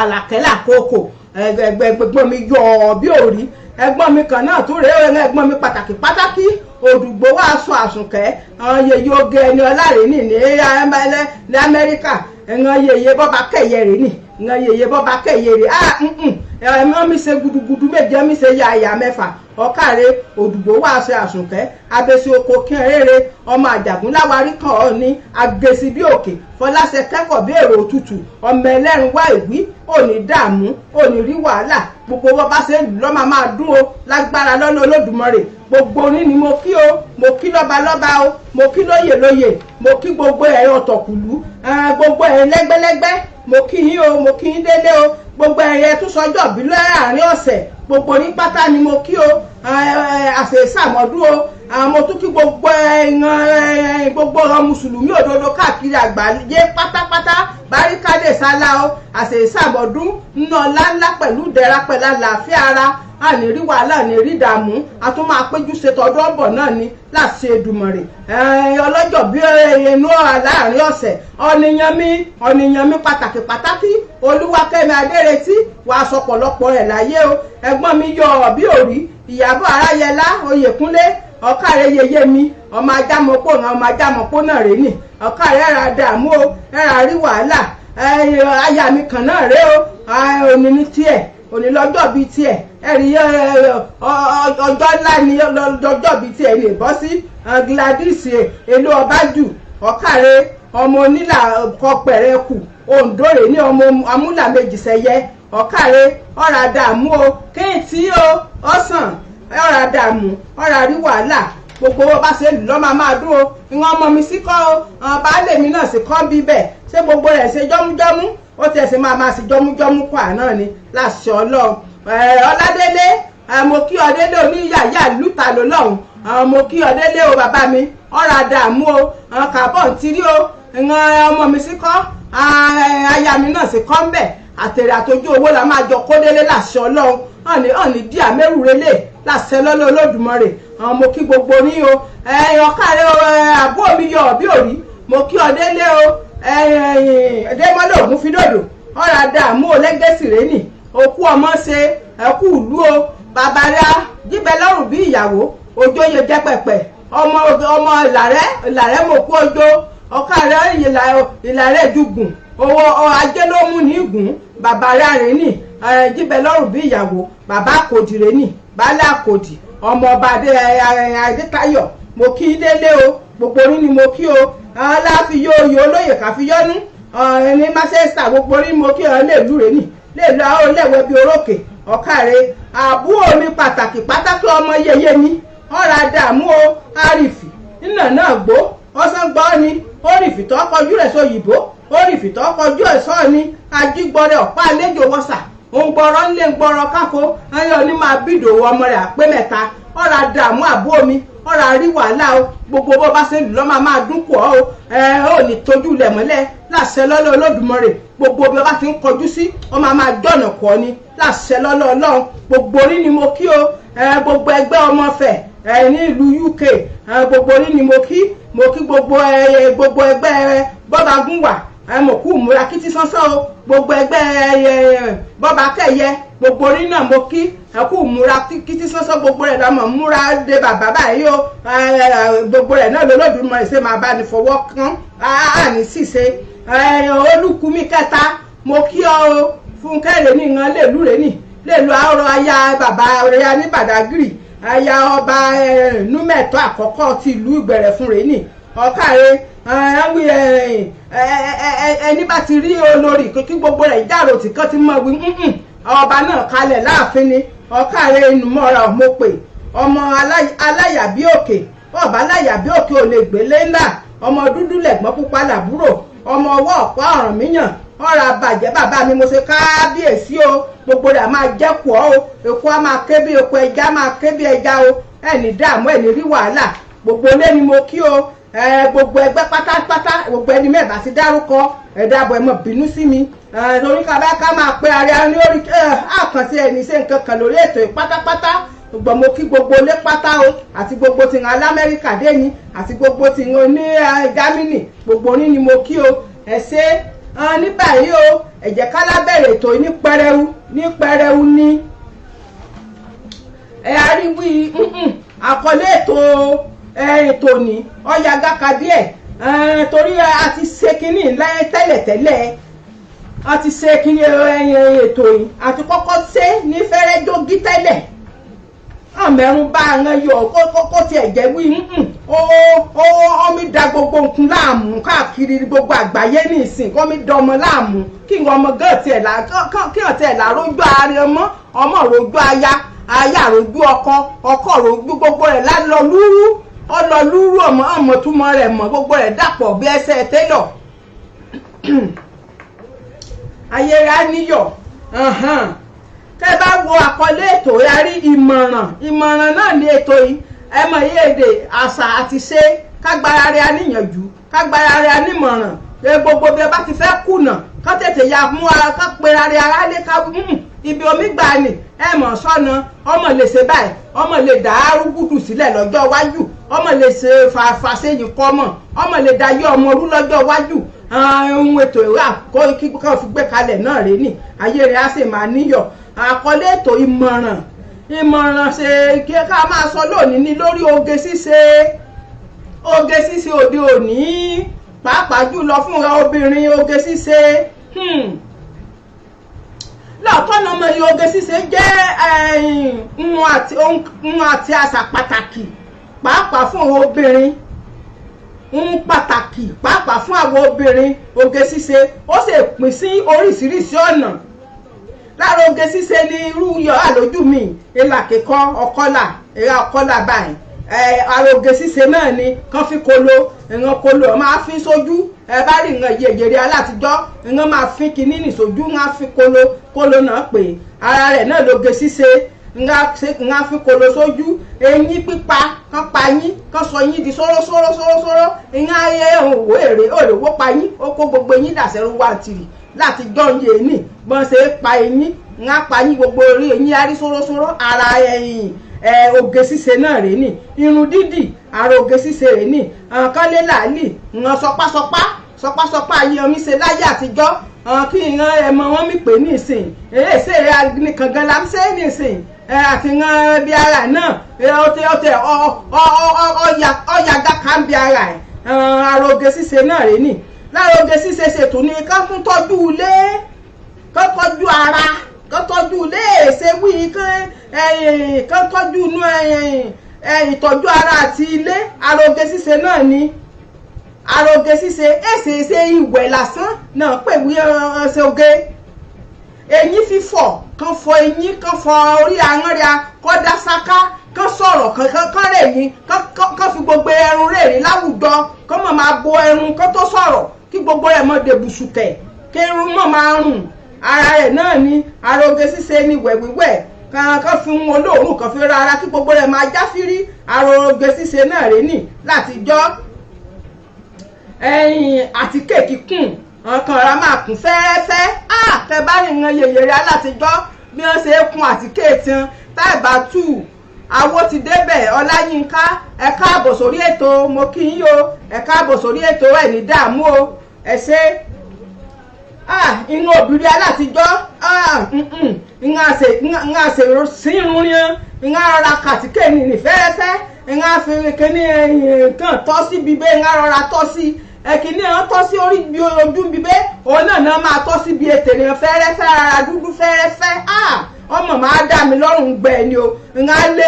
àlàkẹ́là kókò ẹgbẹ́gbẹ́gbọ́n mi yọ ọ bí òrí ẹ̀gbọ́n mi kan náà tó rèé ẹ̀gbọ́n mi pàtàkì òdùgbò wà sọ àsùnkẹ́ yèyé oge ẹni ọlárẹ̀ ní Amẹ́ríkà ẹ̀ngàn yèyé bọ́ba kẹ̀yẹ rẹ̀ ní ẹ̀ngàn yèyé bọ́ba kẹ̀yẹ rẹ̀ ẹ̀mọ́ mi ṣe gudugudu méje mi ṣe yàyà mẹ́fà ọ̀kàrẹ́ òdùgbò wà sọ àsùnkẹ́ abẹ́sí oko kí ẹ̀rẹ́rẹ́ ọmọ àjàgún láwárí kan ọ̀ ní agesi bí òkè fọláṣẹ kẹ́kọ̀ọ́ bí èrò òtútù ọmọ ẹlẹ́rìn wá ìwí òní dààmú òní rí wàhálà gbogbo wọn bá ṣe lọ́ máa dún o lágbára lọ́nà Olódùmarè gbogbo oní ni mo kí o mo kí lọ́ba o mo kí lóyè mo kí gbogbo ẹ̀yọ ọ̀tọ̀kùlú gbogbo ẹ̀yìn lẹ́gbẹ́lẹ́gbẹ́ mo kí yín o mo kí yín délé o gbogbo ẹ̀yẹ tó sọjọ́ bí láàrin ọ̀sẹ̀ gbogbo ní pátá ni mo kí o àṣèṣàmọ́dún o mo tún kí gbogbo ọ̀rọ̀ mùsùlùmí òdodo káàkiri àgbáyé pátápátá báríkádé sálá o àṣèṣàmọ́dún ńnà ńláńlá pẹ̀lú ìdẹ̀ra pẹ̀lú àlàáfíà ara àní rí wàhálà ní rí ìdààmú a tún máa péjú ṣe tọdún ọ̀bọ̀ náà ni láti Èdùmàrè ọlọ́jọ́ bí inú láàrin ọ̀sẹ̀ ọ̀nìyàn mi pàtàkì Olúwakẹ́mi Adéretí wàá sọ pọ̀lọpọ̀ rẹ̀ láyé o ẹ̀gbọ́n mi yọ ọ̀bí òrí Ìyábọ̀ Aráyẹlá Oyèkúnlé ọ̀kàrẹ́ yeye mi ọmọ ajámọ̀pọ̀ náà rèé nì ọ̀kàrẹ́ ẹ̀rà dààmú o ẹ̀rà rí wàhálà aya mi kan náà rèé o òní ní tiẹ̀ òní lọ́jọ́ bíi tiẹ̀ ẹ̀rí ọjọ́ ńlá ni lọ́jọ́ bíi tiẹ̀ lè bọ́ sí Gladys èlò ọbájú ọ̀kàrẹ́ ọmọ onílà kọpẹ̀rẹ̀ kù òǹdórè ní ọmọ amúlà méjì sẹ́yẹ ọ̀kàrẹ́ ọ̀rọ̀ àdààmú o kéèntì o ọ̀sán ọ̀rọ̀ àdààmú ọ̀rọ̀ àrí wàhálà gbogbo owó bá ṣe lù lọ́ máa dún o ìwọ̀n ọmọ mi sí kọ́ o baálé mi náà sì kọ́ bíbẹ̀ ṣé gbogbo rẹ̀ ṣe jọ́mújọ́mú ó tiẹ̀ sì máa sì jọ́mújọ́mú kọ́ àná ni láṣẹ Ọlọ́run Ọládélé mo kí ọdélé oníyàyà lùtà ló lọ́hùn mo kí ọdélé o bàbá mi ọ̀rọ̀ àdààmú o kàbọ̀ ń tirí o ọmọ mi sí kọ́ aya mi náà sì kọ́ ń bẹ̀ àtẹ̀rẹ̀ àtọ́jú owó la máa jọ kó délé láṣẹ Ọlọ́run ọ̀nì dí àmẹ́rù relé láṣẹ lọ́lọ́ Olódùmarè mo kí gbogbo ní o ọ̀kàrẹ́ àbúrò mi yọ ọ̀bí òrí mo kí ọdélé o ẹ̀ẹ́dẹ́mọ́lẹ̀ ògún fi dòdò ọ̀rọ̀ àdààmú o lẹ́gẹ̀ẹ́sì rẹ̀ nì òkú ọmọ ṣe ẹ̀kú ìlú o bàbá rẹ̀ jíbẹ lọ́rùn bí ìyàwó ojóye jẹ́ pẹ̀pẹ̀ ọmọ ìlàrẹ́ mọ̀ kú ojó ọ̀kàrẹ́ ìlàrẹ́ dùgùn owó ajé ló mú ní ìgùn bàbá rẹ̀ rìn nì jíbẹ lọ́rùn bí ìyàwó bàbá àkòdì rẹ̀ nì baálé àkòdì ọmọ ọba Adétayọ̀ mo kí délé o gbogbo orí ni mo kí o láfi yóòyò olóyè káfíyọ́nú ní Manchester gbogbo orí mo kí lè lú rẹ̀ nì lè lọ àwọn olẹ́wẹ́ bíi orókè ọ̀kàrẹ́ àbúrò mi pàtàkì ọmọ yeye mi ọ̀rọ̀ àdààmú o àrífì nínà náà gbó ọ̀sán gbọ́ ni ó rìfì tó kọjú rẹ̀ sóyìnbó ó rìfì tó kọjú ẹ̀ sọ́ ni ajígbọ́rẹ̀ ọ̀pá àlejò wọ́sà òun gbọ́rọ̀ ńlẹ̀ gbọ́rọ̀ kákó ẹ̀yọ́ ní máa bídò ọmọ rẹ̀ àpé mẹ́ta ọ̀rọ̀ àdààmú àbúrò mi ọ̀rọ̀ àrí wàhálà o gbogbo bó bá ṣe lù lọ́ máa dún pọ̀ o ò ní tójú lẹ̀ mọ́lẹ̀ láṣẹ lọ́lọ́ Olódùmarè gbogbo bí ọba ti ń kọjú sí ọ máa jọ̀nà kọ́ ni láṣẹ lọ́lọ́ Ọlọ́run gbogbo orí ni mo kí o gbogbo ẹgbẹ́ ọmọ fẹ̀ ní ìlú UK gbogbo orí ni mo kí gbogbo ẹgbẹ́ bọ́bagúnwà mo kú múra kí tí sánsán o gbogbo ẹgbẹ́ bọ́ba kẹyẹ gbogbo orí náà mo kí ẹ kú múra kí tí sánsán gbogbo rẹ̀ lọ́mọ múra de bàbá báyìí o gbogbo rẹ̀ náà lọ́lọ́dúnmọ̀ ìṣe máa bá ní fọwọ́ kán àní ṣìṣe olùkúmi kẹta mo kí ọ o Fúnkẹ́ rẹ̀ ní ìran lèlú rẹ̀ ní lèlú àárọ̀ aya bàbá rẹ̀ ní Bàdágìrì aya ọba númẹ̀tọ́ àkọ́kọ́ ti ìlú Ìgbẹ̀rẹ̀ fún rẹ̀ ní ọ̀kàrẹ́ ẹni bá ti rí olórí kí gbogbo rẹ̀ jàrò tí kan ti mọ̀ wí ọba náà kalẹ̀ láàfin ni ọ̀kàrẹ́ inú mọ́ra mo pè ọmọ aláyàbí òkè ọba aláyàbí òkè ò lè gbélé ńlá ọmọ dúdú lẹ̀gbọ́n pupa làbúrò ọmọ ọwọ́ ọ̀pá Ọ̀rànmíyàn ọ̀rọ̀ àbàjẹ́ bàbá mi mo ṣe kábíyèsí o gbogbo rẹ̀ máa jẹ́ pọ̀ o èkó á máa ké bí epo ẹja máa ké bí ẹja o ẹni dààmú ẹni rí wàhálà gbogbo ilé ni mo kí o gbogbo ẹgbẹ́ pátápátá gbogbo ẹni mẹ́bàá ti dárúkọ ẹ̀dàbọ̀ ẹ̀mọ̀ bínú sí mi lórí ká máa pé ara ní orí àkànṣe ẹni ṣe nǹkan kan lórí ètò pátápátá gbogbo mo kí gbogbo ilé pátá o àti gbogbo ti hàn l'Amẹ́ríkà dé ni àti gbogbo ti hàn ní Jámánì gbogbo oní ni mo kí o ẹ ṣé ní báyìí o ẹ jẹ́ ká lábẹ̀rẹ̀ ètò ní pẹrẹwu ní àríwí àkọlé ètò ní ọ̀yà gáka díẹ̀ torí a ti ṣe kínní tẹ́lẹ̀tẹ́lẹ̀ a ti ṣe kínní ètò yìí àti kọ́kọ́ ṣe ní fẹ́rẹ́ jógí tẹ́lẹ̀ àmẹ́rún bá àwọn yọ kó tiẹ̀ jẹ́ wí omi da gbogbo nǹkan láàmú káàkiri gbogbo àgbáyé nísìn kó mi dọmọ láàmú kí n ọmọ gán tiẹ̀ là rójú ààrẹ ọmọ rójú aya rójú ọkọ rójú gbogbo rẹ̀ ọlọ́lúrú ọmọ túmọ̀ rẹ̀ mọ̀ gbogbo rẹ̀ dàpọ̀ bí ẹsẹ̀ tẹ́lọ̀ ayé rẹ̀ á níyọ̀ tẹ́ bá wo àkọlé ètò yarí ìmọ̀ràn náà ní ètò yìí ẹ mọ̀ iye èdè àṣà àti ṣe kágbára rẹ̀ aníyànjú kágbára rẹ̀ anímọ̀ràn gbogbo bí ẹ bá ti fẹ́ kùnà ká tètè ya mú ara ká pera rẹ̀ ara lé ká ibi omi gbà ní ẹ mọ̀ sọ́nà ọmọ lè ṣe báyìí ọmọ lè dá arúgbùdù sílẹ̀ lọ́jọ́ iwájú ọmọ lè ṣe fàṣẹyìn kọ́mọ̀ ọmọ lè dá yé ọmọ orú lọ́jọ́ iwájú ohun ètò ìwà kó fi gbé kalẹ̀ náà rèé ní ayé rẹ̀ á sì máa níyọ̀ àkọlé ètò ìmọ̀ràn ṣe kí ká máa sọ lónìí ní lórí oge ṣíṣe òde òní pàápàá jùlọ fún obìnrin oge ṣíṣe lọ́ọ̀tọ́ náà mọ iye oge ṣíṣe jẹ́ ohun àti àṣà pàtàkì pàápàá fún obìnrin pàtàkì pàápàá fún àwọn obìnrin oge ṣíṣe ó sì pín sí oríṣiríṣi ọ̀nà lára oge ṣíṣe ní irú yọ àlójú mi ìlà kíkọ́ ọkọ́là báyìí ara oge ṣíṣe náà ni kán fi kolo ìran kolo máa fi sójú ẹ bá rí ìran yèyèrè alátijọ́ ìran máa fi kíní nìṣojú ńlá fi kolo náà pè ara rẹ̀ náà lóge ṣíṣe ńlá fi kolo sójú eyín pípa kán pa yín kán sọ yín di sóró ìran ayé òwò èrè òrèwó pa yín ó kó gbogbo yín dàṣẹ́rú wá tìrì láti jọ́ǹyé ní bọ́n ṣe pa eyín ńlá pa yín gbogbo orí eyín arí sóró ara ẹ̀yìn oge ṣíṣe náà rèé ní irun dídì ara oge ṣíṣe rèé ní kan lé làálì ǹkan sọpásọpá ayé omi ṣe láyé àtijọ́ kí ìran ẹmọ wọn mi pè ní ìsìn èsè nìkan gan la ń ṣe ní ìsìn àti ìran bí ara náà ọ̀yà gáka ń bí ara ẹ̀ ara oge ṣíṣe náà rèé ní lára oge ṣíṣe ṣètò ní ká tún tọ́jú ilé ká tọ́jú ara ká tọ́jú ilé ṣe wí ká tọ́jú inú ìtọ́jú ara àti ilé ara oge ṣíṣe náà ni ara oge ṣíṣe èsèṣe ìwẹ̀ lásán náà pè wí ṣe oge eyín fífọ̀ kan fọ eyín kan fọ orí ahọ́n rẹ̀ kọ́ dá sáká kán sọ̀rọ̀ kán rè yín kán fi gbogbo ẹrun rè rí láwùjọ kán mọ̀ máa bo ẹrun kán tó sọ̀rọ̀ kí gbogbo rẹ̀ mọ̀ dèbùsùkẹ̀ kí irun mọ̀ máa rùn ara rẹ̀ náà ni ara oge ṣíṣe ni wẹ̀wíwẹ̀ kan fi ń olóòórùn kan fi ra ara kí gbogbo rẹ̀ máa jáfírí ara oge ṣíṣe náà rè ní láti jọ́ ẹ̀yìn àti kéèkì kùn ọkàn ra máa kún fẹ́ẹ́fẹ́ tẹ bá rìnrìn yèyèrè alátijọ́ bí wọ́n ṣe kún àti kéètì táìbà tù àwo ti débẹ̀ Ọláyínká ẹ káàbọ̀ sórí ètò mo kí yín o ẹ káàbọ̀ sórí ètò ẹ̀ ní dààmú o ẹ ṣé inú obìnrin alátijọ́ ìhà ṣèrò sírun yẹn ìhà ra kàtíkè ní fẹ́rẹ́fẹ́ ìhà fi kíní nǹkan tọ́ sí bíbẹ́ ìhà rọra tọ́ sí ẹ̀kíní ẹ̀ tọ́ sí orí bí ojú bíbẹ́ òun náà máa tọ́ sí bí ètè ní fẹ́rẹ́fẹ́ ara dúdú fẹ́rẹ́fẹ́ ọmọ máa dá mi lọ́rùn gbẹ ni o ìhà lé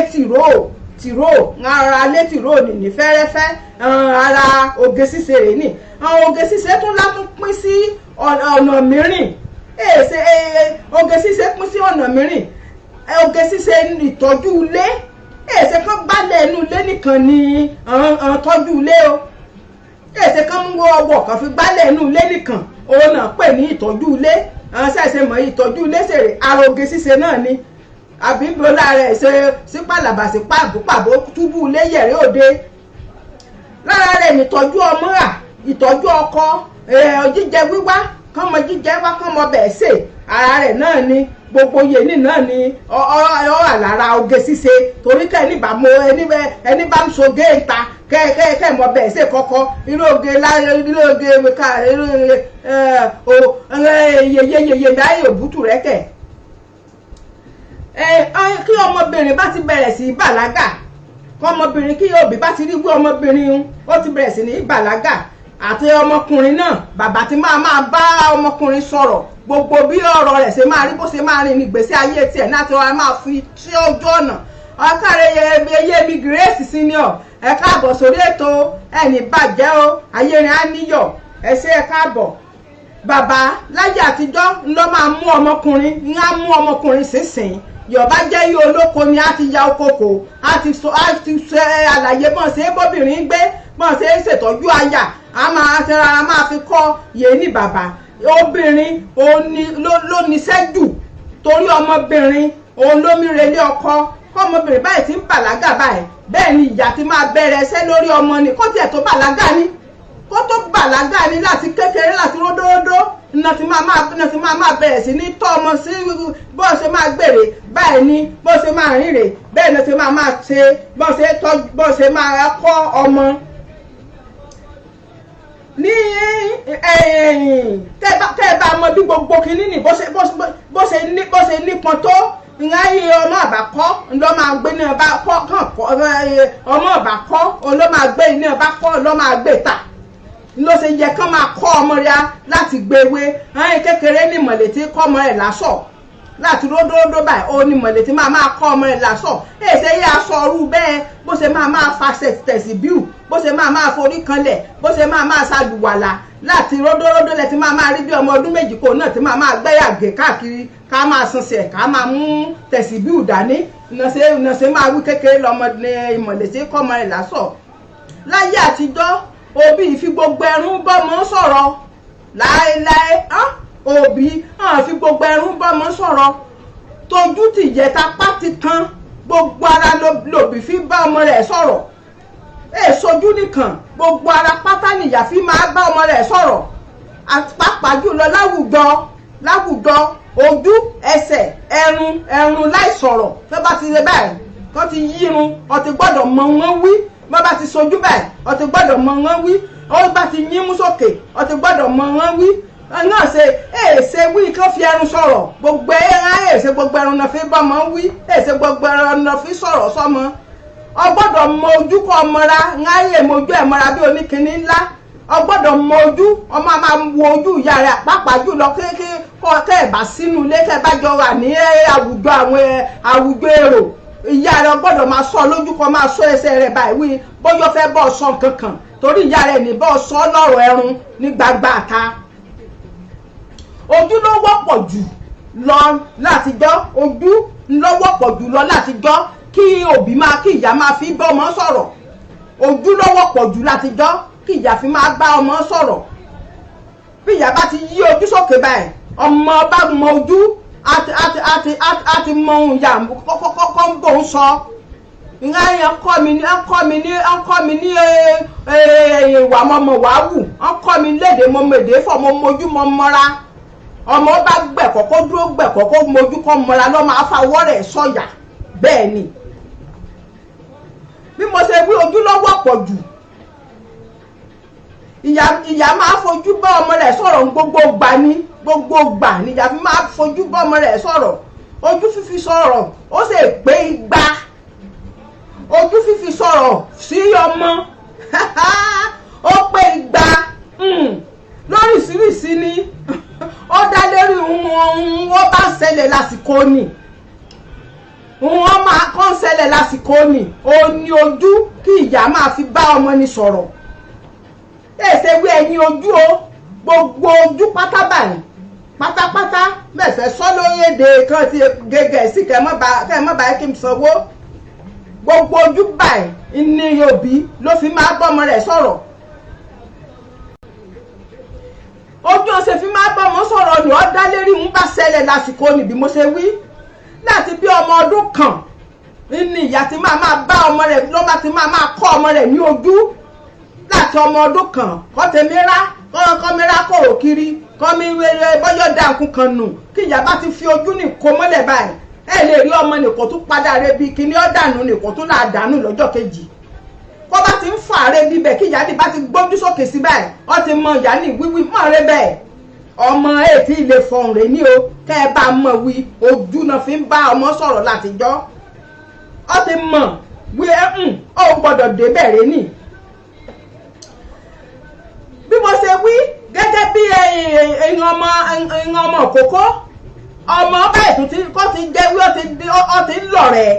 tìró ara lé tìró ní fẹ́rẹ́fẹ́ ara oge ṣíṣe rè ní àwọn oge ṣíṣe tún látún pín sí ọ̀nà mìíràn oge ṣíṣe pín sí ọ̀nà mìíràn oge ṣíṣe ìtọ́jú ilé kan gbálẹ̀ inú ilé nìkan ni tọ́jú ilé o kan mú ọwọ́ kan fi gbálẹ̀ inú ilé nìkan òun náà pè ní ìtọ́jú ilé ṣẹ̀ṣẹ̀ mọ̀ ìtọ́jú ilé ṣèrè ara oge ṣíṣe náà ni àbí bọ́lá rẹ̀ ṣe sí pàlàbà sí pàbó túbú ilé yẹ̀rẹ́ òde lára rẹ̀ nìtọ́jú ọmọ rà ìtọ́jú ọkọ jíjẹ wíwá kọ́mọ jíjẹ wá kọ́mọ bẹ̀ ṣe ara rẹ̀ náà ni gbogbo yẹnì náà ni ọ lára oge ṣíṣe torí kẹ́ ẹni bá ń ṣoge ìta kẹ́ mọ bẹ̀ ṣe kọ́kọ́ irú oge yeye dáyé òbútù rẹ̀ kẹ̀ kí ọmọbìnrin bá ti bẹ̀rẹ̀ sí bàlágà kọ́mọbìnrin kí òbí bá ti rí wí ọmọbìnrin ó ti bẹ̀rẹ̀ sí ní bàlágà àti ọmọkùnrin náà bàbá tí máa bá ọmọkùnrin sọ̀rọ̀ gbogbo bí ọ̀rọ̀ rẹ̀ ṣe máa rí bó ṣe máa rìn ní ìgbésí ayé tiẹ̀ náà tí wọ́n máa fi sí ojú ọ̀nà ọ̀kàrẹ̀ Yẹmí Grace Senior ẹ káàbọ̀ sórí ètò ẹni bàjẹ́ o ayé rẹ̀ á níyọ̀ ẹ ṣé ẹ káàbọ̀ bàbá láyé àtijọ́ ló máa mú ọmọkùnrin ń á mú ọmọkùnrin sísìn yọ̀bá jẹ́ yí olóko ni a ti ya okòkò a ti ṣe àlàyé bọ́n ṣe bóbìnrin gbé bọ́n ṣe ṣètọ́jú aya a máa ṣe rárá máa fi kọ́ Yẹmí bàbá obìnrin ló níṣẹ́ jù torí ọmọbìnrin òun ló mi relé ọkọ kọ́mọbìnrin báyìí ti ń bàlágà báyìí bẹ́ẹ̀ ni ìyá ti máa bẹ̀rẹ̀ ẹsẹ̀ lórí ọmọ ni kó tiẹ̀ tó bàlágà ni kó tó bàlágà ni láti kékeré láti ródóródó iná ti máa bẹ̀rẹ̀ sí ní tọ́ ọmọ sí bó ṣe máa gbèrè báyìí ni bó ṣe máa rìnrìn bẹ́ẹ̀ ni ṣe máa ṣe bó ṣe máa kọ́ ọmọ. ní tẹ́ bá mọ bí gbogbo kìíní ni bó ṣe nípọn tó ìráyè ọmọ àbákọ́ ló máa gbé ní ọba kọ́ ọmọ àbákọ́ ló máa gbé ní ọba kọ́ ló máa gbé ta ló ṣe yẹ kán máa kọ́ ọmọ rẹ̀ láti gbéwé ẹ̀yìn kékeré ní mọ̀lẹ́tì kọ́ ọmọ rẹ̀ lásọ̀ láti ródóródó báyìí ó ní mọ̀lẹ́tì máa kọ́ ọmọ rẹ̀ lásọ̀ èsè yẹ aṣọ ọrú bẹ́ẹ̀ bó ṣe máa fa tẹ̀sí bíù bó ṣe máa forí kanlẹ̀ bó ṣe máa ṣàlùwàlà láti ródóródó lẹ ti máa rí bí ọmọ ọdún méjì kò náà ti máa gbẹ́yàgé káàkiri ká máa sanṣẹ̀ ká máa mú tẹ̀sí bíù dání ìnàṣẹ́ máa wí kékeré lọ́mọ mọ̀lẹ́tì kọ́ ọmọ rẹ̀ lásọ̀ láyé àtijọ́ òbí fi gbogbo ẹrún bọ́mọ sọ̀rọ̀ láéláé òbí fi gbogbo ẹrún bọ́mọ sọ̀rọ̀ tójú tìjẹta pátì kan gbogbo ara lòbí fi bá ọmọ rẹ̀ sọ̀rọ̀ èsojú nìkan gbogbo ara pátá nìyá fi máa bá ọmọ rẹ̀ sọ̀rọ̀ pàápàá jùlọ láwùjọ ojú ẹsẹ̀ ẹrun láì sọ̀rọ̀ fẹ́ bá ti ṣe báyìí kán ti yírun ó ti gbọ́dọ̀ mọ wọn wí bọ́ bá ti sojú báyìí ó ti gbọ́dọ̀ mọ wọn wí ó bá ti yín mú sókè ó ti gbọ́dọ̀ mọ wọn wí náà ṣe èèṣe wí kán fi ẹrun sọ̀rọ̀ gbogbo ẹran èèṣe gbogbo ẹrun náà fi bọ́mọ wí èèṣe gbogbo ẹran náà fi sọ̀rọ̀ sọ́mọ ó gbọ́dọ̀ mọ ojú kọ́ ọmọra ńláyè mojú ẹ̀ mọ́ra bí oníkìní ńlá ó gbọ́dọ̀ mọ ojú ọmọ máa wo ojú ìyá rẹ̀ pàápàá jùlọ kéèké kọ́ tẹ́ ẹ̀ bá sínú ilé tẹ́ ẹ bá jọ wà ní àwùjọ èrò ìyá rẹ̀ gbọ́dọ̀ máa sọ lójú kan máa sọ ẹsẹ̀ rẹ̀ báyìí wí bóyá fẹ́ bọ́ sọ kankan torí ìyá rẹ̀ ní bọ́ sọ lọ́rọ̀ ẹrun ní gbagba àta ojú ló wọ́pọ̀ jù lọ látijọ́ ojú ló wọ́pọ̀ jù lọ látijọ́ kí òbí kí ìyá máa fi bọ́ ọmọ sọ̀rọ̀ ojú ló wọ́pọ̀ jù látijọ́ kí ìyá fi máa bá ọmọ sọ̀rọ̀ bí ìyá bá ti yí ojú sókè báyìí ọmọ bá mọ ojú àti mọ ohun ìyá kọ́kọ́ ń bò ń sọ ìyá yẹn kọ́ mi ní ìwà mọ́mọ́ wàá wù kọ́ mi léde mọ́mọ́ èdè fọ́ mọ́ mojú mọ́ mọ́ra ọmọ bá gbẹ̀kọ́ kó dúró gbẹ̀kọ́ kó mojú kọ́ mọ́ra lọ́ máa fa ọwọ́ rẹ̀ sọ̀yà bẹ́ẹ̀ ni bí mo ṣe wí ojú lọ́wọ́ pọ̀ jù ìyá máa fojú bá ọmọ rẹ̀ sọ̀rọ̀ gbogbo gbà ní gbogbo gbà níyà fi máa fojú bọ́mọ rẹ̀ sọ̀rọ̀ ojú fífi sọ̀rọ̀ ó sì pé igba ojú fífi sọ̀rọ̀ sí ọmọ ó pé igba lóríṣiríṣi ni ó dá lérí ohun ó bá ṣẹlẹ̀ lásìkò ni wọ́n máa kàn ṣẹlẹ̀ lásìkò ni ó ní ojú kí ìyá máa fi bá ọmọ ni sọ̀rọ̀ èsè wí ẹ̀yìn ojú o gbogbo ojú pátá báyìí pátápátá mẹ́fẹ̀ẹ́ sọ lórí èdè kan ti gẹ́gẹ́ sí kẹ́ mọ́ bá kí n sanwó gbogbo ojú báyìí ní òbí ló fi máa bọ́mọ rẹ̀ sọ̀rọ̀ ojú ọ̀sẹ̀ fi máa bọ́mọ sọ̀rọ̀ ni ó dá lérí ń bá ṣẹlẹ̀ lásìkò ni bí mo ṣe wí láti bí ọmọ ọdún kan ní ìyá tí máa bá ọmọ rẹ̀ ló bá ti máa kọ́ ọmọ rẹ̀ ní ojú láti ọmọ ọdún kan kọ́ tèmírà kọ́mírà kòrò kiri kọ́mí bọ́yọ̀ dánkù kan nù kí ìyá bá ti fi ojú ní kó mọ́lẹ̀ báyìí ẹ lè rí ọmọ nìkan tó padà rẹ bí kíní ọ̀dànù nìkan tó là dànù lọ́jọ́ kejì kó bá ti ń fà rẹ bíbẹ̀ kí ìyá ní bá ti gbójú sókè sí báyìí ọ ti mọ ìyá ní wíwí mọ́ rẹ bẹ́ẹ̀ ọmọ ètí ilé fọhùn rẹ ní o kẹ́ ẹ bá mọ̀ wí ojú náà fi ń bá ọmọ sọ̀rọ̀ látijọ́ ọ ti mọ̀ wí ó gbọ́dọ̀ débẹ̀ rẹ ní. bí mo ṣe wí gẹ́gẹ́ bí èèyàn ọmọ òkókó ọmọ báyìí kó ti jẹ́ wí ó ti ń lọ rẹ̀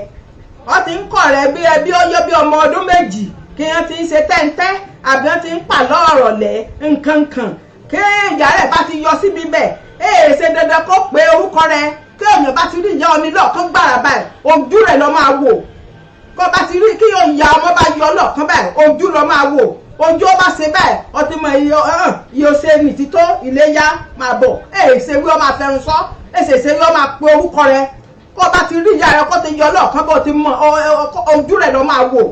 ó ti ń kọ̀ rẹ̀ bí ẹbí ọyọ́ bí ọmọ ọdún méjì kí wọ́n ti ń ṣe tẹ́ńtẹ́ àbí wọ́n ti ń pàlọ́ ọ̀rọ̀ lẹ̀ nǹkan kan kí ìyá rẹ̀ bá ti yọ síbi bẹ́ẹ̀ èè ṣe dandan kó pe orúkọ rẹ̀ kí èèyàn bá ti rí ìyá onílọ̀ tó gbàrà báyìí ojú rẹ̀ lọ́ máa wò kó bá ti rí kí ìyá ọmọ bá yọ ọlọ́ọ̀kan báyìí ojú lọ́ máa wò ojú ó bá ṣe báyìí ọtí mọ iye ṣe ní tító iléyá máa bọ̀ ṣe wí ọ máa fẹrun sọ ṣe wí ọ máa pe orúkọ rẹ kó bá ti rí ìyá rẹ kó ti yọ ọlọ́ọ̀kan bó ti mọ ojú rẹ̀ lọ́ máa wò.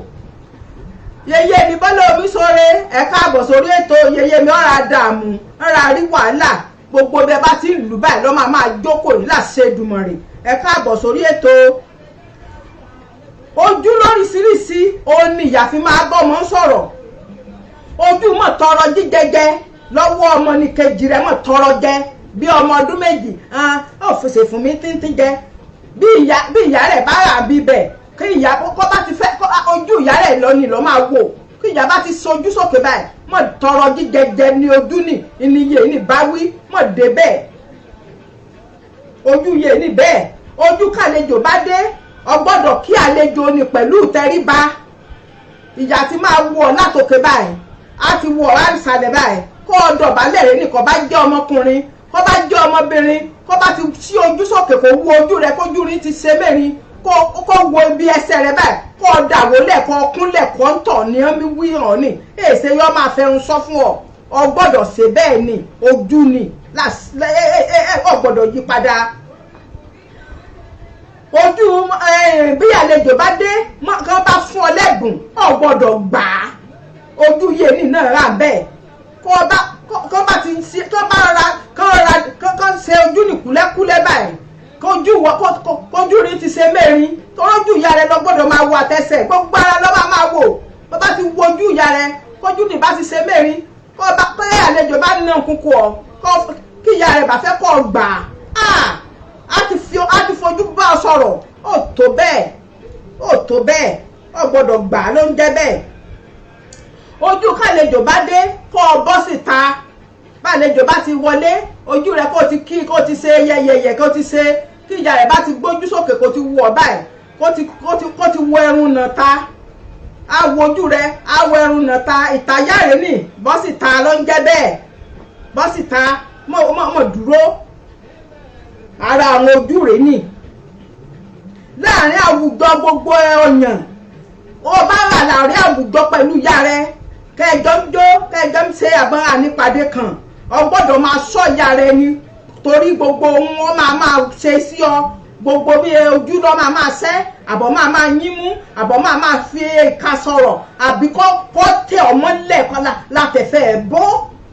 yeye mi bọ́lá omi sóore ẹ káàbọ̀ sórí ètò yeye mi ọ̀rá dààmú ọ̀rá rí wàhálà gbogbo bẹ́ẹ̀ bá ti lù báyìí lọ́ máa jókòó yìí láṣẹ Èdùmàrè ẹ káàbọ̀ sórí ètò ojú lóríṣiríṣi òun ni ìyá fi máa bọ́mọ sọ̀rọ̀ ojú mọ̀ tọrọ jíjẹjẹ lọ́wọ́ ọmọ ní kejì rẹ̀ mọ̀ tọrọ jẹ bí ọmọ ọdún méjì ó fèsì fún mi tíntín jẹ bí ìyá rẹ̀ bá rà bí bẹ̀ kí ìyá kọ́kọ́ bá ti fẹ́ ojú ìyá rẹ̀ lọ ni lọ́ máa wò kí ìyá bá ti sojú sókè báyìí mọ̀ tọrọ jíjẹjẹ ní ojú ní ìníye ní báwí mọ̀ dé bẹ́ẹ̀ ojú yẹ ní bẹ́ẹ̀ ojú kàlejò bá dé ọgbọ́dọ̀ kí àlejò ní pẹ̀lú tẹríba ìyá ti máa wù ọ́ látòkè báyìí a ti wọ ọ̀rá ìsàlẹ̀ báyìí kó o dọ̀bálẹ̀ rẹ nìkan bá jẹ́ ọmọkùnrin kó bá jẹ́ ọmọbìnrin kó bá ti ṣí ojú sókè kó wo ojú rẹ kójú rí ti ṣe mẹ́rin kó wo ibi ẹsẹ̀ rẹ báyìí kó o dàwó lẹ́ẹ̀kan kúnlẹ̀ kó ń tọ̀ ní ọ́n mi wí hàn ní èsè yọ máa fẹ́ràn sọ fún ọ gbọ́dọ̀ ṣe bẹ́ẹ̀ ni ojú ni ọ gbọ́dọ̀ yí padà ojú bí àlejò bá dé kán bá fún ọ lẹ́bùn ọ gbọ́dọ̀ gbà á ojú yéèní náà rà bẹ́ẹ̀ kó bá ti ṣe tó bá kán ṣe ojú ní kúlẹ́kúlẹ́ báyìí kójú rí ti ṣe mẹ́rin tọ́jú ìyá rẹ lọ gbọ́dọ̀ máa wo àtẹsẹ̀ gbogbo ara lọ́wọ́ máa wò bó bá ti wo ojú ìyá rẹ kójú ní bá ti ṣe mẹ́rin kó bá pé àlejò bá nà kúkú ọ kí ìyá rẹ bá fẹ́ kọ́ gbà á ti fojú bá ọ sọ̀rọ̀ ó tó bẹ́ẹ̀ ó gbọ́dọ̀ gbà á ló ń jẹ́ bẹ́ẹ̀ ojú kàlejò bá dé kó o bọ́ síta bàlejò bá ti wọlé ojú rẹ kó ti kí kó ti ṣe yẹyẹyẹ kó ti ṣe kí ìyá rẹ bá ti gbójú sókè kó ti wọ báyìí kó ti wọ ẹrun nà ta àwọ ojú rẹ àwọ ẹrun nà ta ìtayá rẹ nì bọ́ síta ló ń jẹ́ bẹ́ẹ̀ bọ́ síta mọ̀ dúró ara àwọn ojú rẹ nì láàrin àwùjọ gbogbo ọyàn ó bá wà láàrin àwùjọ pẹ̀lú ìyá rẹ kẹjọ ń jó kẹjọ ń ṣe àbọ̀n ànípàdé kan ọ gbọ́dọ̀ máa sọ ìyá rẹ ni torí gbogbo ohun wọn máa ṣe sí ọ gbogbo bí ojú lọ máa ṣẹ́ àbọ̀ máa yín mú àbọ̀ máa fi ìka sọ̀rọ̀ àbí kọ́ tẹ ọmọlẹ̀ kan látẹ̀fẹ́ ẹ̀ bó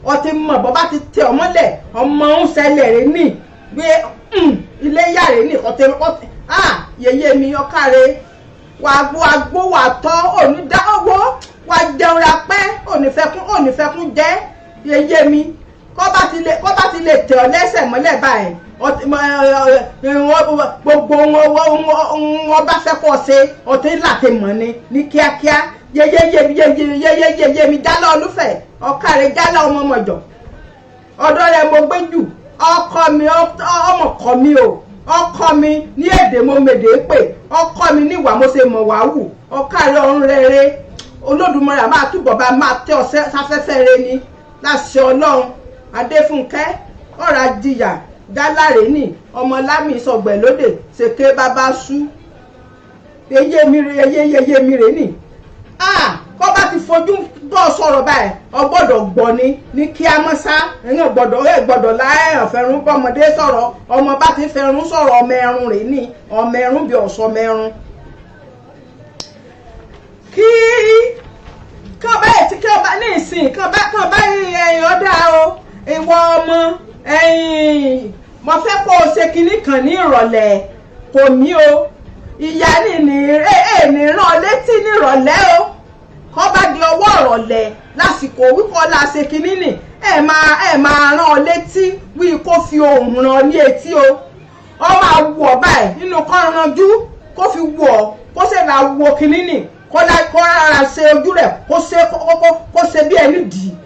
ọ ti mọ̀ bọ́ bá ti tẹ ọmọlẹ̀ ọmọ ń ṣẹlẹ̀ rẹ ní gbé ilé ìyá rẹ ní yèyé mi ọkàrẹ wà gbó wà tọ́ òní dá owó wà jẹun ra pẹ́ ònífẹ́kún jẹ́ yeye mi kó bá ti lè tẹ̀ ọ́ lẹ́sẹ̀ mọ́lẹ̀ báyìí gbogbo wọn bá fẹ́ kọ́ ṣe ọtí láti mọ̀ ní kíákíá yeyeyeye mi jálá olúfẹ́ ọ̀kàrẹ̀ jálá ọmọ mọ̀jọ̀ ọ̀dọ̀ rẹ̀ mo gbé jù ọkọ mi ọmọ kọ mi o ọkọ mi ní èdè mo mèdè pé ọkọ mi níwà mo ṣe mọ̀ wá wù ọ̀kàrẹ̀ ọ̀run rere Olódùmarè máa túbọ̀ bá máa tẹ́ ọ sáfẹ́fẹ́ rẹ ni láṣẹ Ọlọ́run Adéfúnkẹ́ ọ̀rá jìyà gálàrè ní ọmọ lámì sọgbẹ̀ lóde ṣèké bàbá sú eyé mi rè ní kó bá ti fojú bọ́ sọ̀rọ̀ báyìí ọgbọ́dọ̀ gbọ́ ní kí a mọ́ sá ẹ̀yìn gbọ́dọ̀ láẹ̀hàn fẹ́rún bọ́mọdé sọ̀rọ̀ ọmọ bá ti fẹ́rún sọ̀rọ̀ ọmọ ẹ̀rún rè ní ọmọ ẹ̀rún bí ọ̀sọ́ mẹ́rún kí ọba ní ìsìn kí ọba ẹ̀yìn ọ̀dà o ìwọ ọmọ ẹ̀yìn mo fẹ́ kó o ṣe kinní kan ní ìrọ̀lẹ́ kò ní o ìyá ní rán létí ní ìrọ̀lẹ́ o kọ́ bá di ọwọ́ ìrọ̀lẹ́ lásìkò wíkọ́ la ṣe kinní nì ẹ̀ máa rán ọ létí wí kó fi ohùn rán ní etí o ọ máa wù ọ báyìí nínú kọ́ ranjú kó fi wù ọ kó ṣe máa wo kinní nì kó rárá ṣe ojú rẹ̀ kó ṣe bí ẹni dì í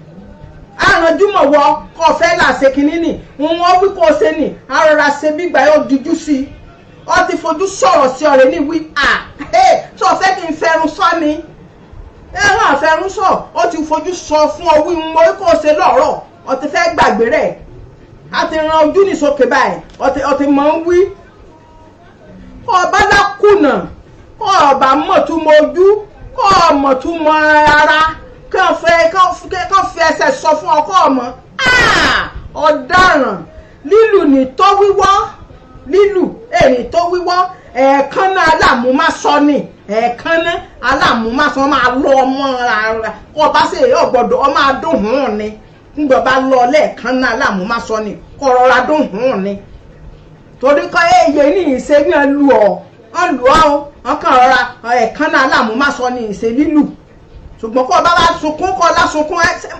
àrànjúmọ̀ wọ kọ́ fẹ́ là ṣe kinní nì wọ́n wí kó ṣe nì àrọ̀rà ṣe bí ìgbà yóò dijú sí i ọ ti fojú sọ̀rọ̀ sí ọ̀rẹ́ ní wí tó fẹ́ kí n fẹ́ràn sọ ni ẹ̀ràn àfẹ́ràn sọ ó ti fojú sọ fún ọ wí mo rí kó ṣe lọ́rọ̀ ọ ti fẹ́ gbàgbé rẹ̀ a ti ran ojú ní sókè báyìí ọ ti mọ̀ ń wí ọba lákùnà kọ́ ọba mọ̀túmọ̀ ojú kọ́ ọmọ̀túmọ̀ ara kàn fi ẹsẹ̀ sọ fún ọkọ ọmọ ọ̀daràn lílù ní tó wíwọ́ lílù èrè tó wíwọ́ ẹ̀ẹ̀kanná aláàmúmásọ ni ẹ̀ẹ̀kanná aláàmúmásọ máa lọ ọmọ ara kọ́ bá sì ọgbọ̀dọ̀ ọmọ adóhùn ni ńgbọ̀ bá lọ lẹ́ẹ̀kanná aláàmúmásọ ni kọ́ rọra dóhùn ni torí kọ́ èyí ní ìṣe ní ọlù ọ́ ọkàn rọra ẹ̀ẹ̀kanná aláàmúmásọ ni ìṣe lílù ṣùgbọ́n kọ́ bá bá sunkún kọ́ lásùnkún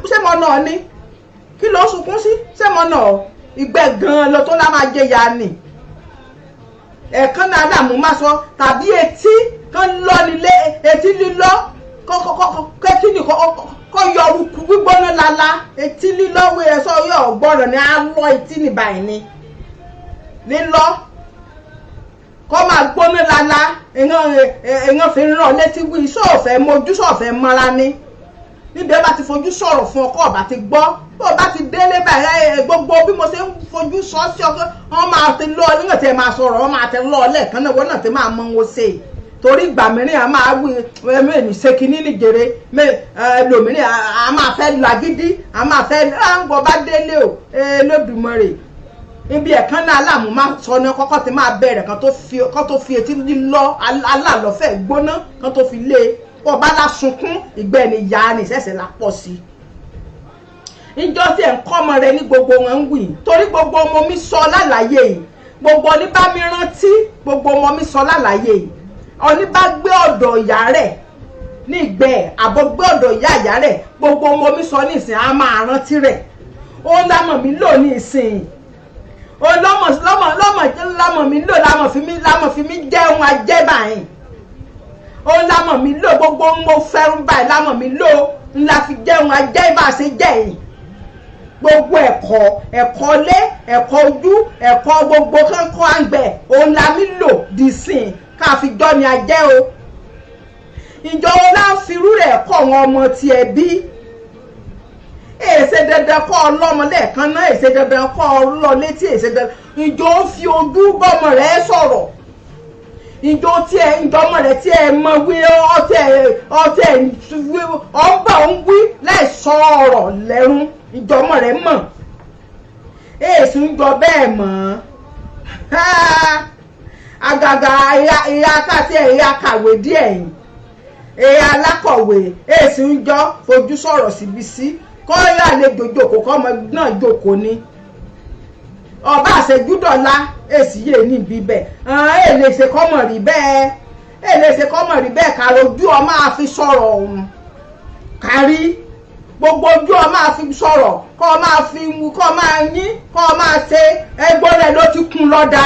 ṣé mo náà ní kí ló sunkún sí ṣé mo náà ìgbẹ́ gan-an lọ tó lá máa jẹyà ni ẹ̀ẹ̀kan náà dààmú má sọ tàbí etí kan lọ nílé etí lílọ kẹ́tí ní kọ́ yọ orúkú gbígbóná lala etí lílọ wí ẹ̀ sọ yọ ọ̀gbọ́rọ̀ ni á lọ etí ní báyìí ni lílọ kọ́ máa gbóná lala èèyàn fi ràn létí wí sọ̀fẹ́ mojú sọ̀fẹ́ mọ́ra ní níbi ẹ bá ti fojú sọ̀rọ̀ fún ọkọ ọba ti gbọ́ bó bá ti délé báyìí gbogbo bí mo ṣe ń fojú sọ sí ọkọ wọn máa ti lọ nígbà tí ẹ máa sọ̀rọ̀ wọn máa ti lọ lẹ́ẹ̀kan náà wọn náà ti máa mọ wọn ṣe torí ìgbà mìíràn a máa wí ẹ̀mí ṣe kínní nìjẹrẹ lòmìnira a máa fẹ́ lagídí a máa fẹ́ ráńgbọ́ bá délé o Olódùmarè ibi ẹ̀kan náà aláàmú máa sọ ní kọ́kọ́ ti máa bẹ̀rẹ̀ kan tó fi etí lílọ alálọ́fẹ́ gbóná kan tó fi lé ọba lásùnkún ìgbẹ́ ni ìyá ni ìṣẹ̀ṣẹ̀ la pọ̀ sí ìjọ tí ẹ̀ ń kọ́ ọmọ rẹ ní gbogbo wọn ń wì torí gbogbo ọmọ mi sọ lálàyé yìí gbogbo ọní bá mi rántí gbogbo ọmọ mi sọ lálàyé yìí ọní bá gbé ọ̀dọ̀ ìyá rẹ̀ ní ìgbẹ́ àbọ̀ gbé ọ̀dọ̀ ìyá rẹ̀ gbogbo ọmọ mi sọ ní ìsìn á máa rántí rẹ̀ ó lámọ̀ mi lò ní ìsìn ó lọ́mọ̀ mi lò lámọ̀ fi mí jẹun ajẹ́ báyìí ó lámọ̀ mi lò gbogbo mo fẹ́ràn báyìí lámọ̀ mi lò ńlá fi jẹun ajẹ́ bá ṣe jẹ́ yìí gbogbo ẹ̀kọ́ lé ẹ̀kọ́ ojú ẹ̀kọ́ gbogbo kankan àgbẹ̀ òun la mi lò dìsìn ká fi jọ́ ni ajẹ́ o ìjọ ọlá ń firú rẹ̀ kọ́ wọn ọmọ tiẹ̀ bí èsè dandan kọ́ ọlọ́mọ lẹ́ẹ̀kan náà èsè dandan kọ́ ọlọ́ létí èsè dandan ìjọ ń fi ojú bọ́mọ rẹ̀ sọ̀rọ̀ ìjọ ọmọ rẹ̀ tí ẹ mọ wí ọtẹ ọgbà ń wí láì sọ ọ̀rọ̀ lẹ́rún ìjọ ọmọ rẹ̀ mọ̀ èsì ń jọ bẹ́ẹ̀ mọ́ àgàgà ìyá káàtì ẹ̀yà kàwé díẹ̀ yìí ẹ̀yà alákọ̀wé èsì ń jọ fojú sọ̀rọ̀ síbi sí kọ́ yà lè jòjòkó kọ́ ọmọ náà jòkó ni ọba àṣejúdọ̀lá èsì yé ní bíbẹ̀ èlé ṣe kọ́mọ̀ rí bẹ́ẹ̀ kàrojú ọ máa fi sọ̀rọ̀ ọ̀hún kárí gbogbo ojú ọ máa fi sọ̀rọ̀ kọ́ ọ máa fi mu kọ́ ọ máa yín kọ́ ọ máa ṣe ẹgbọ́n rẹ̀ ló ti kún lọ́dà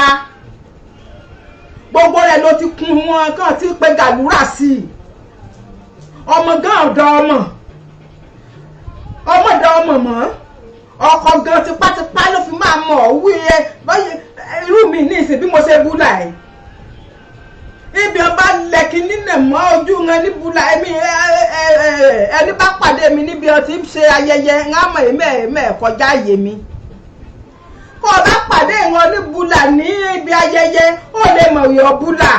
gbogbo rẹ̀ ló ti kún wọn kàn tí pé gàlúrà sí i ọmọ gan ọ̀dọ̀ ọmọ ọ̀dọ̀ ọmọ mọ́ ọkọ gan tipátipá ló fi máa mọ̀ wí ẹ báyìí irú mi ní ìsìn bí mo ṣe bú láì ibi ọba lẹ́kì nínú mọ́ ojú wọn ní búlá ẹni bá pàdé mi níbi ọtí ń ṣe ayẹyẹ ńlámọ̀ ẹ̀mẹ́ kọjá àyè mi kó o bá pàdé wọn ní búlá ní ibi ayẹyẹ ó lè mọ̀ yọ búlá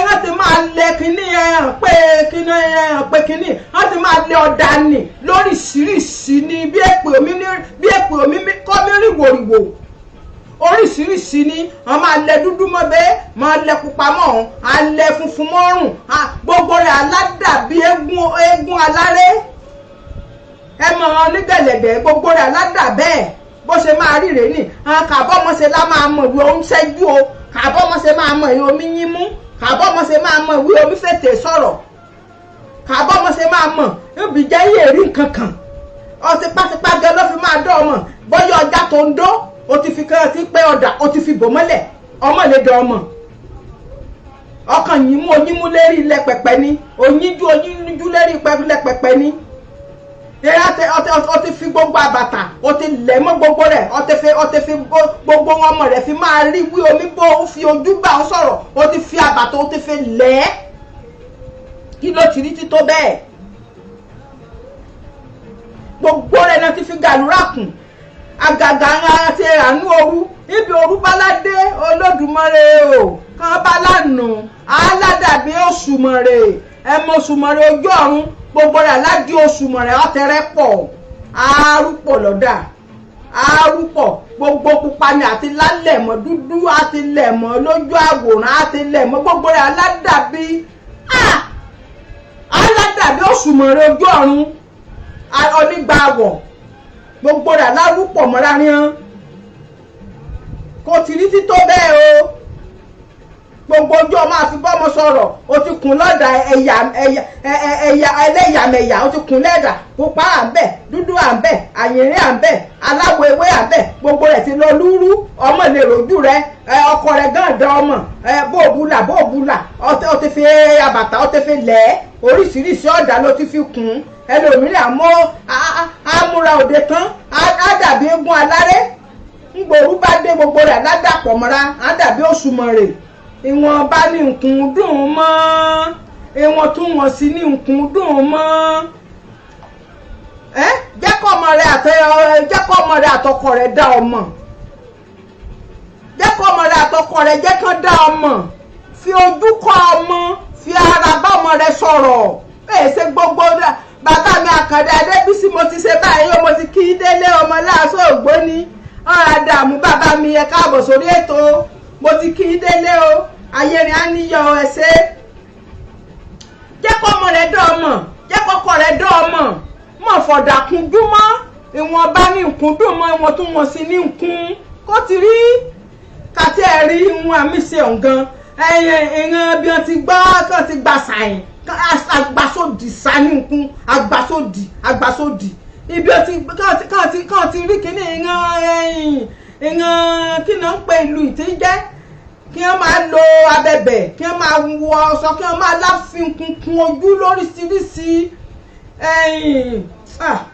wọ́n ti máa lẹ kíní ẹ̀hàn pé kíní wọ́n ti máa lẹ ọ̀dà nì lóríṣiríṣi ní bí èpè omi kọ́ mi rí wòrìwò oríṣiríṣi ni wọ́n máa lẹ dúdú mọ́ bẹ́ẹ̀ máa lẹ pupa mọ́ ọ̀hún á lẹ funfun mọ́rùn gbogbo rẹ̀ aládàbí eégún aláré ẹ mọ̀ ọ́n ní gẹ̀lẹ̀gẹ̀ gbogbo rẹ̀ aládà bẹ́ẹ̀ bó ṣe máa rí rèé nì kàbọ́mọṣe lá máa mọ̀ ìwé omi ṣẹ́jú o kàbọ́mọṣe máa mọ̀ ìwé omi yín mú kàbọ́mọṣe máa mọ̀ ìwé omi fètè sọ̀rọ̀ kàbọ́mọṣe máa mọ̀ ibi jẹ́ yèrí nǹkan kan ọtipátipá gan ló fi máa dán ọmọ bọ́yá ọjà tó ń dó o ti fi kẹ́rẹ́ tí pé ọ̀dà o ti fi bò mọ́lẹ̀ ọmọ lè dán ọmọ ọkàn yìí mú oyínmú lérí ilẹ̀ pẹ̀pẹ̀ ni oyínjú lérí ilẹ̀ pẹ̀pẹ̀ ni o ti fi gbogbo àbàtà o ti lẹ̀ mọ́ gbogbo rẹ̀ o ti fi gbogbo ọmọ rẹ̀ fi máa rí wí omi bó o fi ojú bá ọ sọ̀rọ̀ o ti fi àbàtà o ti fi lẹ̀ ẹ́ kí ló ti rí tító bẹ́ẹ̀ gbogbo rẹ̀ náà ti fi gàlúrà kùn àgàgà ara ti rànú ooru ibi ooru báládé Olódùmarè o kan bá lánà aládàbí òṣùmọ̀rè ẹmọ òṣùmọ̀rè ojú ọ̀run gbogbo rẹ̀ aládì òṣùmọ̀rè ọ̀tẹ̀rẹ̀ pọ̀ arúpọ̀ lọ́dà arúpọ̀ gbogbo pupa ni àti lálẹ̀mọ́ dúdú àti lẹ̀mọ́ lójú àwòrán àti lẹ̀mọ́ gbogbo rẹ̀ aládàbí òṣùmọ̀rè ojú ọ̀run onígbàwọ̀ gbogbo rẹ̀ alárúpọ̀ mọ́ra ríran kò tí rí tító bẹ́ẹ̀ o gbogbo ojú ọmọ àfi bọ́mọ sọ̀rọ̀ o ti kùn lọ́dà ẹlẹ́yàmẹ̀yà o ti kùn lẹ́dà pupa à ń bẹ̀ dúdú à ń bẹ̀ àyìnrín à ń bẹ̀ aláwọ̀ ewé à ń bẹ̀ gbogbo rẹ̀ ti lọ lúrú ọmọ lè rojú rẹ ọkọ rẹ̀ gàǹdà ọmọ bóòbúlà o ti fi àbàtà o ti fi lẹ̀ oríṣiríṣi ọ̀dà ló ti fi kùn ẹlòmíràn àmúra òde tán á dàbí eégún aláré ngbòrú bá dé gbogbo rẹ̀ ládàpọ̀ mọ́ra á dàbí òṣùmọ̀rè ìwọ̀n bá ní nǹkan dùn mọ́ ìwọ̀n tún wọ̀n sí ní nǹkan dùn mọ́ jẹ́ kọ́ ọmọ rẹ̀ àtọkọ rẹ̀ dá ọmọ jẹ́ kọ́ ọmọ rẹ̀ àtọkọ rẹ̀ jẹ́ kán dá ọmọ fi ojú kọ́ ọmọ fi ara bá ọmọ rẹ̀ sọ̀rọ̀ ṣe gbogbo bàbá mi Àkàndé Adébísí mo ti ṣe báyìí mo ti kí délé ọmọ láàṣọ ògbóni ọ̀rọ̀ àdàmú bàbá mi ẹ káàbọ̀ sórí ètò mo ti kí délé o ayẹrin á níyọ ẹsẹ̀ jẹ́ kọ́mọ rẹ̀ dán ọmọ jẹ́ kọ́kọ́ rẹ̀ dán ọmọ mọ̀ fọ̀dà kúnjú mọ́ ìwọ̀n bá ní nkún dùn mọ́ ìwọ̀n tún wọ́n sí ní nkún kó ti rí kàtí ẹ̀ rí ìwọ̀n àmì ṣe ọ̀gán ìran bí wọ́n ti gbọ́ kàn ti gbà sàyìn agbásódì sani nkún agbásódì ibi ọtí kàn ti rí kíní ìran kí náà ń pe ìlú ìtí jẹ́ kí wọ́n máa lo abẹ̀bẹ̀ kí wọ́n máa wọ ọ̀ṣọ́ kí wọ́n máa láfin kunkun ojú lóríṣiríṣi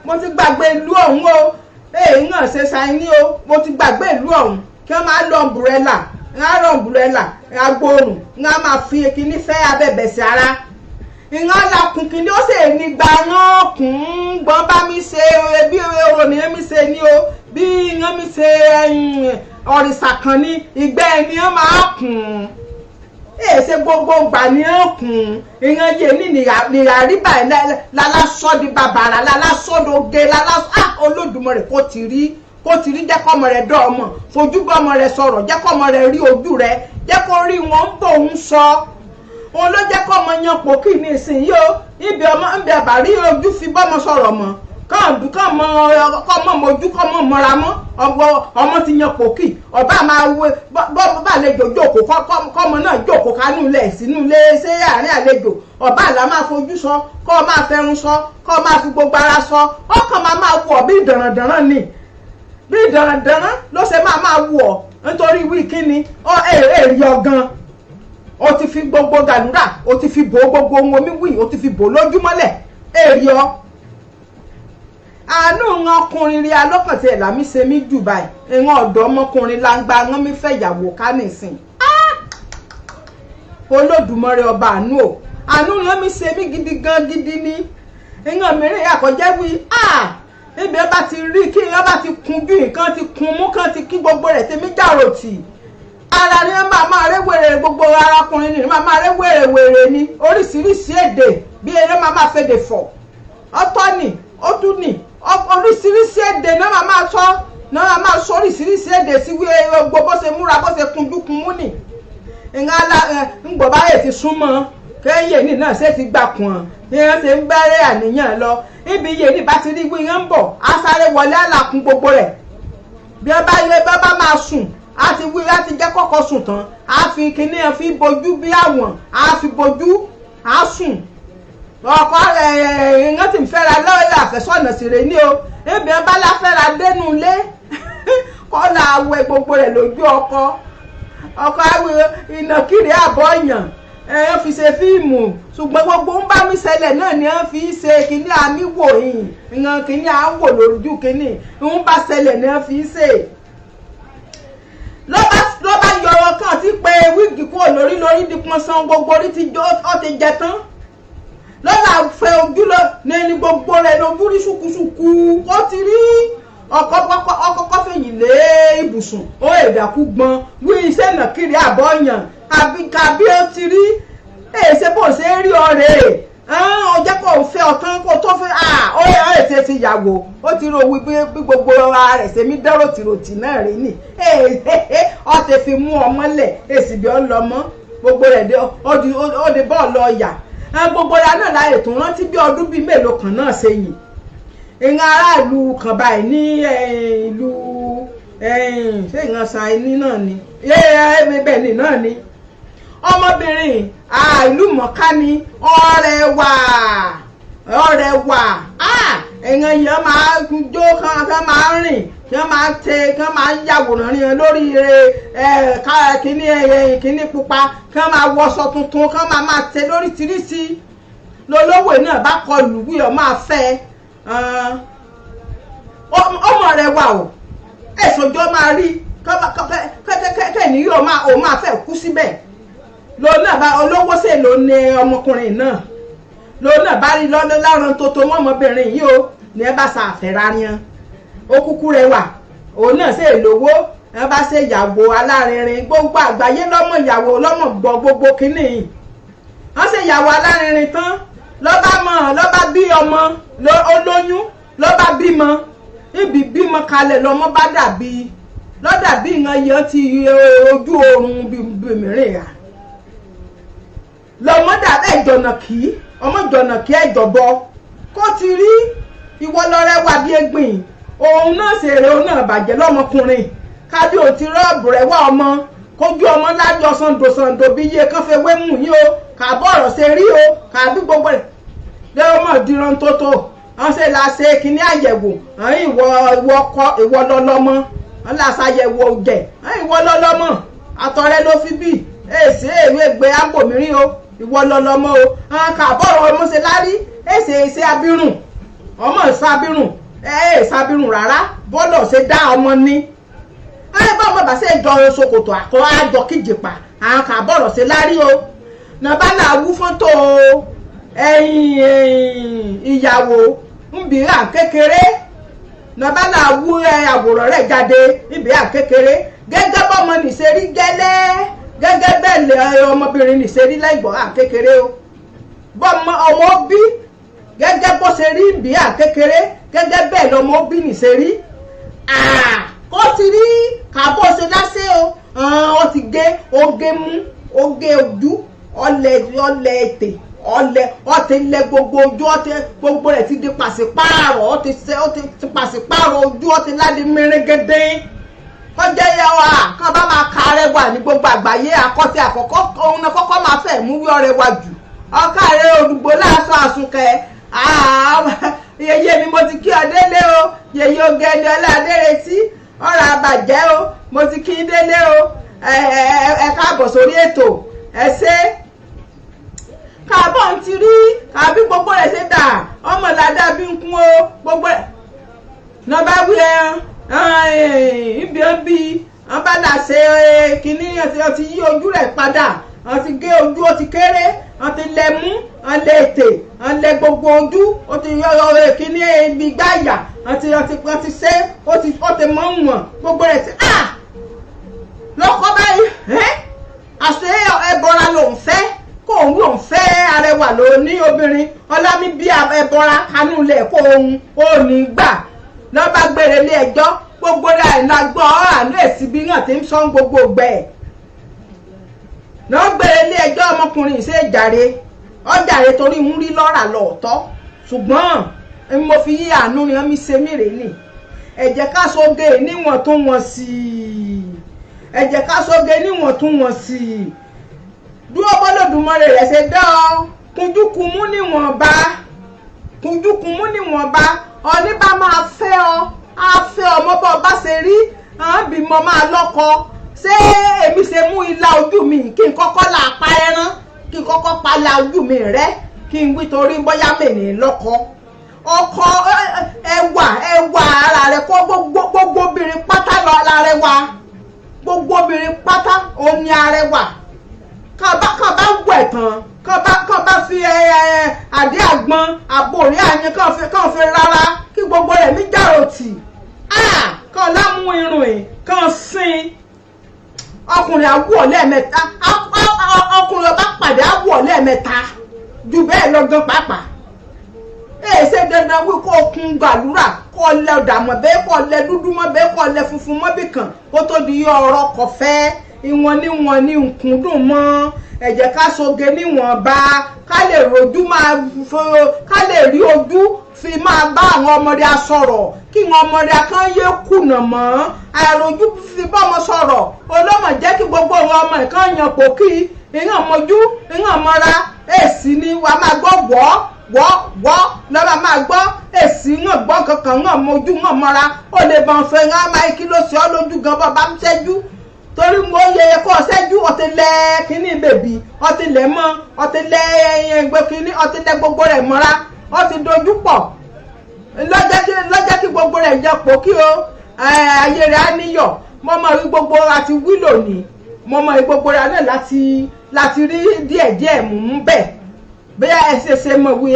mo ti gbàgbé ìlú ọ̀hún o ìhàn ṣe ṣàìní o mo ti gbàgbé ìlú ọ̀hún kí wọ́n máa lo ọ̀mbrẹ́là agbóòrùn wọ́n máa fi kíní fẹ́ abẹ̀bẹ̀ sí ara ìran lakùn kìíní ó sì ní gba rán kùn gbọ́n bá mi ṣe bí orò ní mi ṣe ní o bí ìran mi ṣe òrìṣà kan ní ìgbẹ́ ẹni ó máa kùn èsè gbogbo gbà ní ọkùn ìran yé ní nìyàrí báyìí lálásọ́dí bàbàrà lálásọ́dọ̀gẹ́ Olódùmarè kó ti rí jẹ́ kọ́mọ rẹ̀ dán ọmọ fojú bọ́ ọmọ rẹ̀ sọ̀rọ̀ jẹ́ kọ́mọ rẹ̀ rí ojú rẹ̀ jẹ́ kó rí wọn bò ń sọ òun ló jẹ́ kọ́ ọmọ yan pò kí ní ìsinyìí o ibi ọmọ ń bẹ àbárí ojú fi bọ́mọ sọ̀rọ̀ mọ́ kàn mọ mojú kàn mọ mọra mọ́ ọmọ ti yan pòkì ọba máa wé bá àlejò jókòó kọ́mọ náà jókòó kánú ilẹ̀ sínú ilé ṣé àárín àlejò ọba àlá máa fojú sọ kọ́ máa fẹrun sọ kọ́ máa fi gbogbo ara sọ ọkàn máa wọ̀ bí dànràndànràn ni bí dànràndànràn ló ṣe máa wọ̀ nítorí wíkíní èrè ọ̀gán o ti fi gbogbo gàdúrà o ti fi bò gbogbo ohun omi wì o ti fi bò lójúmọ́lẹ̀ èrè ọ àánú ń ọkùnrin rí alọ́kàn tí ẹ̀là mi ṣe mí jù báyìí ìwọ̀n ọ̀dọ́ ọmọkùnrin láǹgbà wọn mi fẹ́ ìyàwó ká nìsín Olódùmarè ọba àánú wọn mi ṣe mí gidi gan gidi ní ìwọ̀n mìíràn àkọ́jẹ́ wí ibi ẹ bá ti rí kí ẹ bá ti kun bí nǹkan ti kun mú kan ti kí gbogbo rẹ̀ tèmi jàròtì ara ni ẹ máa rẹ́ wèrè gbogbo arákùnrin ni máa rẹ́ wèrè ni oríṣiríṣi èdè bí eré máa fèdè fọ̀ ọ̀tọ̀ ni ó tún ni oríṣiríṣi èdè náà máa sọ náà máa sọ oríṣiríṣi èdè sí gbogbo bó ṣe múra bó ṣe kunjú mú nì ńgbọ̀ báyìí ti súnmọ́ kẹ́yìn ní náà ṣe ti gbà kùn ìyẹn ṣe ń bẹ̀rẹ̀ àníyàn lọ ibi iye ní bá ti rí wí yẹn ń bọ̀ á sáré wọlé àlàkùn gbogbo rẹ̀ bí ẹ bá máa sùn á ti wí láti jẹ́ kọ́kọ́ sùn tán á fi kíní ẹ fi bojú bí àwọn á fi bojú á sùn ọkọ ìyẹn ti ń fẹ́ra lọ́wọ́ àfẹ́sọ́nà sí rẹ̀ ní o ebi ẹ bá láfẹ́ra dénú ilé kọ́ la wẹ gbogbo rẹ̀ lójú ọkọ ìnàkiri àbọ̀yàn ẹ fi ṣe fíìmù ṣùgbọ́n gbogbo ń bá mi ṣẹlẹ̀ náà ni wọ́n fi ṣe kíní àmì wò yìí ìyàn kíní à ń wò lójú kíní ń bá ṣẹlẹ̀ ni wọ́n fi ṣe. ló bá yọrọ kan tí pé wíìgì kúrò lórí di pọ́nsán gbogbo orí ó ti jẹ tán lọ́la fẹ́ ojú lọ ní gbogbo rẹ̀ lójú rí ṣùkúṣùkú ó ti rí ọkọ̀ fẹ̀yìn lé ibùsùn ó èdàkú gbọ́n wí iṣẹ́ náà kiri àbọ̀yàn kàbí ó ti rí èsè bó ṣe rí ọ̀rẹ́ ọjọ́ kò fẹ́ ọ̀tán kó tó fẹ́ ó èsè ti yàgò ó ti ro wí bí gbogbo ara rẹ̀ ṣe mí dẹ́rọ̀ tìròtì náà rí nì ó ti fi mú ọmọlẹ̀ èsì bí ó lọ mọ́ gbogbo rẹ̀ ó di bọ́ọ̀lù ọ̀yà gbogbo ya náà láyè tó rántí bí ọdún bíi mélòó kan náà sẹ́yìn ìran aráàlú kan báyìí ní ìlú ṣé ìran Ṣáínì náà ni bẹ́ẹ̀ ni náà ni ọmọbìnrin ìlú mọ̀ká ni ọ̀rẹ́ wà èèyàn yẹn máa jó kán máa rìn kán máa tẹ kán máa yàwòrán rìn lórí kíní pupa kán máa wọṣọ tuntun kán máa tẹ lóríṣiríṣi lolówó náà bá kọlù wí ọ máa fẹ́ ọmọ rẹ̀ wà o èsòjọ́ máa rí kẹ́ni yóò máa fẹ́ kú síbẹ̀ lónà bá olówó ṣe ló ní ọmọkùnrin náà lónà bá rí lọ́rùn tó tó mọ́mọbìnrin yìí o ní ẹ bá ṣàfẹ́ra yan ó kúkú rẹwà òun náà ṣe lówó ẹ bá ṣe ìyàwó alárinrin gbogbo àgbáyé lọ́mọ ìyàwó lọ́mọ gbọ́ gbogbo kínní yìí wọ́n ṣe ìyàwó alárinrin tán lọ́ba bí ọmọ olóyún lọ́ba bímọ ibi bímọ kalẹ̀ lọ́mọ bá dàbí ìran yẹn ti ojú oorun bìmírìn à lọ́mọ dàbí ẹ̀jọ̀nàkí ọmọ ìjọ̀nàkí ẹ̀jọ̀bọ kó ti rí ìwọ lọ́rẹ́ wà bí egbìn òun náà ṣèrè òun náà bàjẹ́ lọ́mọkùnrin kábí ò ti rọ́ọ̀bù rẹ̀ wá ọmọ kójú ọmọ lájọ sàǹdòsàǹdò bí iye kan fẹ́ wé mú yín o kàbọ̀ ọ̀rọ̀ ṣe rí o kàbí gbogbo rẹ̀ lẹ́wọ́n mọ̀ dìran tótó wọ́n ṣe la ṣe kínní àyẹ̀wò ìwọ lọ́lọ́mọ wọ́n là ṣàyẹ̀wò òjẹ̀ ìwọ lọ́lọ́mọ àtọ̀rẹ́ ló fi bí èsì èwe gbé ámbòmírín o ìwọ lọ́lọ́mọ o kàbọ̀ ọ̀rọ̀ ọmọ ṣe lárí èsì abirùn ọmọ ìsabirùn ìsabirùn rárá bọ́lọ̀ ṣe dá ọmọ ní bá ọmọ bá ṣe jọ ṣòkòtò àkọ́ àjọ kíjìpá àwọn kàbọ̀ ọ̀rọ̀ ṣe lárí o nàbá náà wú fọ́tò ìyàwó nbìrà kékeré nàbá náà wú àwòrán rẹ̀ jáde nbìrà kékeré gẹ́gẹ́ bọ́mọ nìṣe rí gẹ́gẹ́ bẹ́ẹ̀ ọmọbìnrin nìṣe rí lẹ́gbọ̀n kékeré o bọ́mọ ọmọ bí gẹ́gẹ́ bó ṣe rí nbìrà kékeré gẹ́gẹ́ bẹ́ẹ̀ lọmọ bí nìṣe rí kó ti rí kàbọ̀ ṣe láṣẹ o ó ti gé oge mú oge ojú ọlẹ̀ ètè ọlẹ ọtí lẹ gbogbo ojú ọtí gbogbo rẹ̀ ti di pàṣípààrọ̀ ọtí pàṣípààrọ̀ ojú ọtí láti mìíràn kọjá yà wá kàn bá máa ka Arẹwà ní gbogbo àgbáyé àkọsí àkọ́kọ́ òun náà kọ́kọ́ máa fẹ́ mú wí Arẹwà jù ọkàrẹ Òdùgbò láàṣọ àsùnkẹ yeye mi mo ti kí ọ délé o yeye Ògèdè Ọládéretí ọ̀rọ̀ àbàjẹ́ o mo ti kí délé o ẹ káàbọ̀ sórí ètò ẹ ṣe káàbọ̀ ń ti rí àbí gbogbo rẹ̀ ṣe dà ọmọ làdá bí ń kún o gbogbo rẹ̀ náà bá wí ibi ọbí wọn bá dà ṣe kínní ọtí yí ojú rẹ̀ padà wọn ti gé ojú ó ti kéré wọn ti lẹ mú wọn lẹ ètè wọn lẹ gbogbo ojú ó ti yọ kínní ibi gbáyà wọn ti ṣe ó ti mọ wọn gbogbo rẹ̀ ti lọkọ báyìí àṣẹ ẹbọra lòún fẹ́ kó òun lòún fẹ́ Arẹwà ló ní obìnrin ọlámi bí ẹbọra kanú lẹ kó òun ò ní gbà lọ́ba gbére ilé ẹjọ́ gbogbo rẹ̀ iná gbọ́ àánú èsì bí yàn ti ń sọ gbogbo gbẹ̀ lọ́ gbére ilé ẹjọ́ ọmọkùnrin ìṣe ìjàre ọjàre torí ń rí lọ́ra lọ́ọ̀tọ́ ṣùgbọ́n mo fi yí àánú ni wọ́n mi ṣe mí rèé nì ẹ jẹ́ ká sóge níwọ̀n tó wọ̀n sí i ẹ jẹ́ ká sóge níwọ̀n tó wọ̀n sí i dúró bọ́lọ́dúnmọ́rẹ́ rẹ̀ ṣe dán ọ kúnjúkúmú níwọ̀nba ọní bá máa fẹ́ ọ á fẹ́ ọmọ bá ọba ṣe rí bí mo máa lọ́kọ ṣé èmi ṣe mú ilá ojú mi kí n kọ́kọ́ là pa ẹran kí n kọ́kọ́ pa ilá ojú mi rẹ́ kí n wí torí bóyá mèní lọ́kọ ọkọ ẹwà ara rẹ kó gbogbo obìnrin pátá lọ ara rẹ wá gbogbo obìnrin pátá òní arẹwà kàn bá wẹ̀ tán kàn bá fi àdé àgbọn àbòrí àyìn kàn fi rárá kí gbogbo rẹ̀ mí jàròtì kàn lámú irun ẹ̀ kàn sin ọkùnrin àwọ̀ lẹ́ẹ̀mẹ́ta ọkùnrin ọba pàdé àwọ̀ lẹ́ẹ̀mẹ́ta jù bẹ́ẹ̀ lọ́gán pàápàá ṣe dandan wí kó kun gbàlúrà kó lẹ ọ̀dàmọ̀ bẹ́ẹ̀ kó lẹ dúdú mọ́ bẹ́ẹ̀ kó lẹ funfun mọ́ bìkan kó tó di ọ̀rọ̀ kọfẹ́ ìwọ̀n ní nkùndùn mọ́ ẹ jẹ́ ká soge níwọ̀nba ká lè rojú ká lè rí ojú fi máa bá àwọn ọmọdé sọ̀rọ̀ kí wọn ọmọdé kan yé kùnà mọ́ àìrojú fi bọ́mọ sọ̀rọ̀ olómọ jẹ́ kí gbogbo àwọn ọmọ ìkan yan pòkì ìhàn mọ́jú ìhàn mọ́ra èsì ni wàá máa gbọ́ wọ́ lọ́ba máa gbọ́ èsì ń gbọ́ kankan ń mọ́jú ń mọ́ra ó lè bọ̀n fẹ́ ń máa kí ló ṣe ọ́ lójú gan bọ́ bá ń ṣẹ́jú torí mo yẹ kó ṣẹ́jú ọtí lẹ kínní bèbí ọtí lẹ mọ́ ọtí lẹ ẹgbẹ́ kínní ọtí lẹ gbogbo rẹ̀ mọ́ra ọtí dojú pọ̀ lọ́jọ́ kí gbogbo rẹ̀ jẹ pò kí o ayé rẹ̀ á níyọ̀ mo mọ̀ rí gbogbo àti wílò ní mo mọ̀ rí gbogbo rẹ̀ náà láti rí díẹ̀díẹ̀ mú bẹ́ẹ̀ bóyá ẹ ṣe mọ̀ wí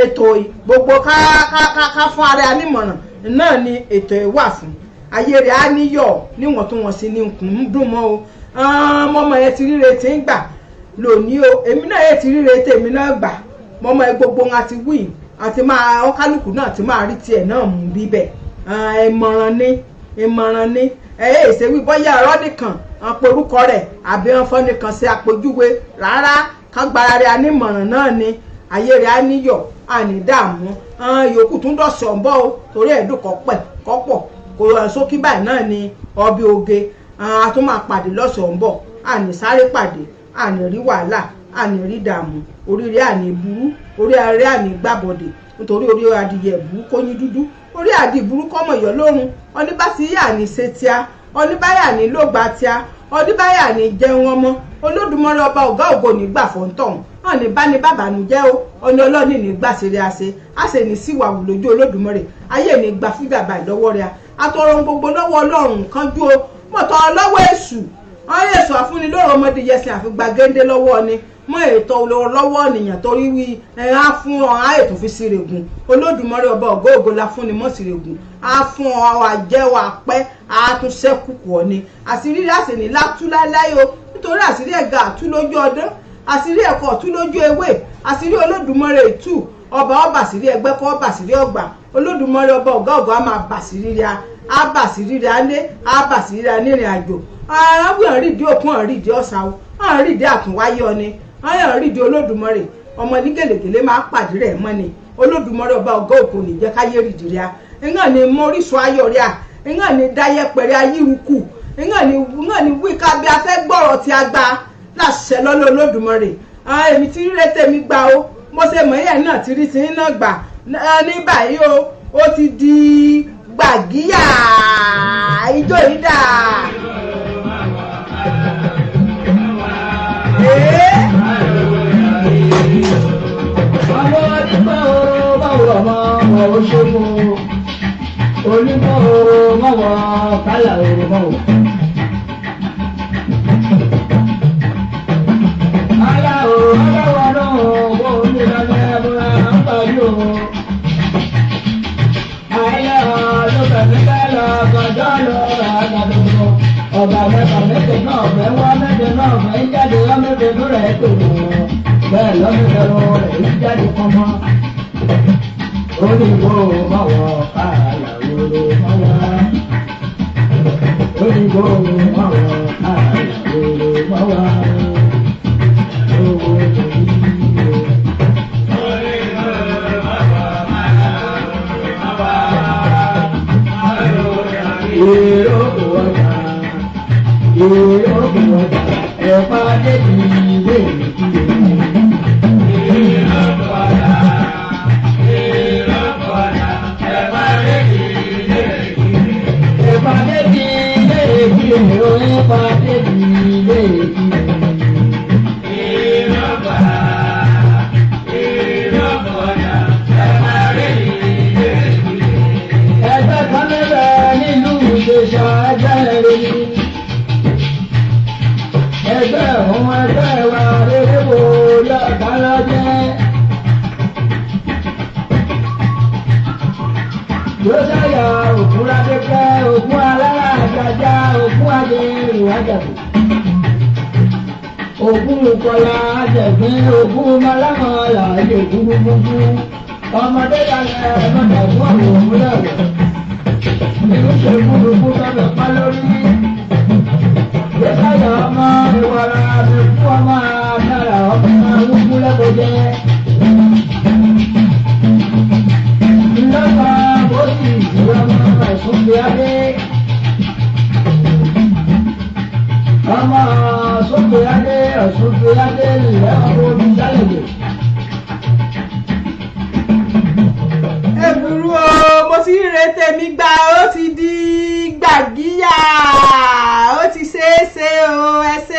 ètò gbogbo ká fún ara nímọ̀ràn náà ni ètò ẹ̀ wà fún ayé rẹ̀ á níyọ̀ níwọ̀ntúnwọ̀nsí ní nkùn ń dùn mọ́ o mọ́mọ́ ẹ ti ríre tí ń gbà lónìí o èmi náà ẹ ti ríre tèmi náà gbà mọ́mọ́ ẹ gbogbo wọn àti wí àti máa ọkálùkù náà ti máa rí tiẹ̀ náà mú bíbẹ̀ ìmọ̀ràn ni ṣe wí bọ́yá ọ̀rọ̀ nìkan àporúkọ rẹ̀ àbí ọ̀fọ́ nìkan ṣe àpèjúwe rárá kágbára rẹ̀ anímọ̀ràn náà ni ayé rẹ̀ á níyọ̀ àní dààmú yòókù tún dọ̀sọ̀ ń bọ̀ o torí ẹ̀dùn kọ́pọ̀ kò sókí báyìí náà ni ọbẹ̀ oge a tún máa pàdé lọ́sọ̀ ń bọ̀ àní sáré pàdé àní rí wàhálà àní rí dààmú oríire àní burú orí arẹ àní gbàbọdè nítorí orí adìyẹ burú kóyín dúdú orí adì burú kọ́mọ ìyọ́ lórun oníbàṣíyà ní ṣètíà oníbàyà ní lógbà tíá oníbàyà ní jẹun ọmọ Olódùmarè ọba ọ̀gá ògo nígbà fọ́ńtọ̀hún hàn ní bá ní bàbánújẹ́ o ọ̀nà ọlọ́ọ̀nì ní gbà ṣeré àṣẹ àṣẹ ní síwàwù lójú Olódùmarè ayé ní gbà fúgà báyìí lọ́wọ́ rẹ̀ àtọ̀rọ̀ gbogbo lọ́wọ́ Ọlọ́run kánjú o mọ̀tọ́ lọ́wọ́ èṣù wọ́n yẹ sọ àfúnni lóòrò ọmọdé yẹsìn àfìgbà géńdé lọ́wọ́ ni mọ́ ètò lọ́wọ́ ènìyàn torí wí á fún ọ á ètò fi sírègùn Olódùmarè ọba ọ̀gá ògo la fún ni mọ́ sírègùn á fún ọ àjẹwò àpẹ́ á tún ṣẹ́kù kù ọ ni àṣírí àṣẹ ní látú láéláé o nítorí àṣírí ẹ̀gà àtú lójú ọdún àṣírí ẹ̀kọ́ àtú lójú ewé àṣírí Olódùmarè ìtù ọba àṣírí ẹgbẹ́ kọ́ ọba àṣírí ọgbà Olódùmarè ọba ọ̀gá ògo á máa bàṣírí rẹ̀ á bàṣírí rẹ̀ alẹ́ á bàṣírí rẹ̀ nírìn àjò arábìnrin rídìí òkun àrídìí ọ̀sà o àrídìí àtúnwáyé ọni ayọ̀ rídìí Olódùmarè ọmọ ní gèlègèlè máa pàdé rẹ̀ mọ́ ni Olódùmarè ọba ọgọ́ òkò ní jẹ́ káyé rìdìí rẹ̀ ìngàn ni mórísun ayọ̀ rẹ̀ ìngàn ni dáyẹ pẹ̀rẹ̀ ayírukù ìngàn ni wíkà bí a fẹ́ gbọ́rọ̀ tí a gba láṣẹ lọ́lọ́ Olódùmarè èmi ti rí tèmi gbà ó mo ṣe mọ̀ yẹn náà ti rí sí náà gbà ní báyìí ó ti di gbàgíyà ijó yìí dà. Àwọn onígbà ooo báwo ọmọ ọ̀rọ̀ ṣe mú onígbà ooo báwo kálà ooo báwo. Kálà ooo aláwọ̀ náà wọ́n ò ní ìlànà ẹ̀bùrà ń parí ooo. Àyà ló bẹ̀rẹ̀ bẹ́ẹ̀ lọ kọjọ́ lọ rà àgàdùnkọ̀. Ọ̀gá mẹ́fà méje náà fẹ́ wá méje náà fẹ́ jáde wá méje ló rẹ̀ tó wọ̀. Bẹ́ẹ̀ lọ́mọdéwọ́ rẹ̀ jáde kọ́mọ́. Onígbò máwọ̀ kààlà òru máwọ̀. Onígbò máwọ̀ kààlà òru máwọ̀. Owó tòbí o. Onígbò máwọ̀ kààlà òru máwọ̀. Èrò kò wọ́jà. Èrò kò wọ́jà. Ẹ̀fà débi ilé ìdílé. Ẹgbẹ́ ọmọ ẹgbẹ́ wa rere wo lọ́ọ̀ká lọ́jẹ́. Yóò sáyà ògùn ládẹ́pẹ́, ògùn alára àjàjà, ògùn adẹ́rù àjàbò. Ògùn ìkọlà àjẹ̀gbín, ògùn malámọ̀ọ́là ayé ògùn gbogbo. Ọmọdé yàrá ẹ̀mọ́dà fún àwọn òmùlẹ̀ rẹ̀. Ìlú ṣe gbúdúgbú lọ́bẹ̀ pa lórí. Yóò sáyà ọmọ ìwọ̀ra mi fún ọmọ náírà ọmọ arúgbó lẹ́kọ̀ọ́ jẹ́. Ìlọ́gbà bó sì ìwé ọmọ ẹ̀sùn fi adé. Ọmọ sókè adé ẹ̀sùn fi adé lẹ́ ọmọ omi jálèdè. Èbùrú o mo ti rí tèmi gbà ó ti di gbàgíyà ó ti ṣeéṣe o ẹ ṣé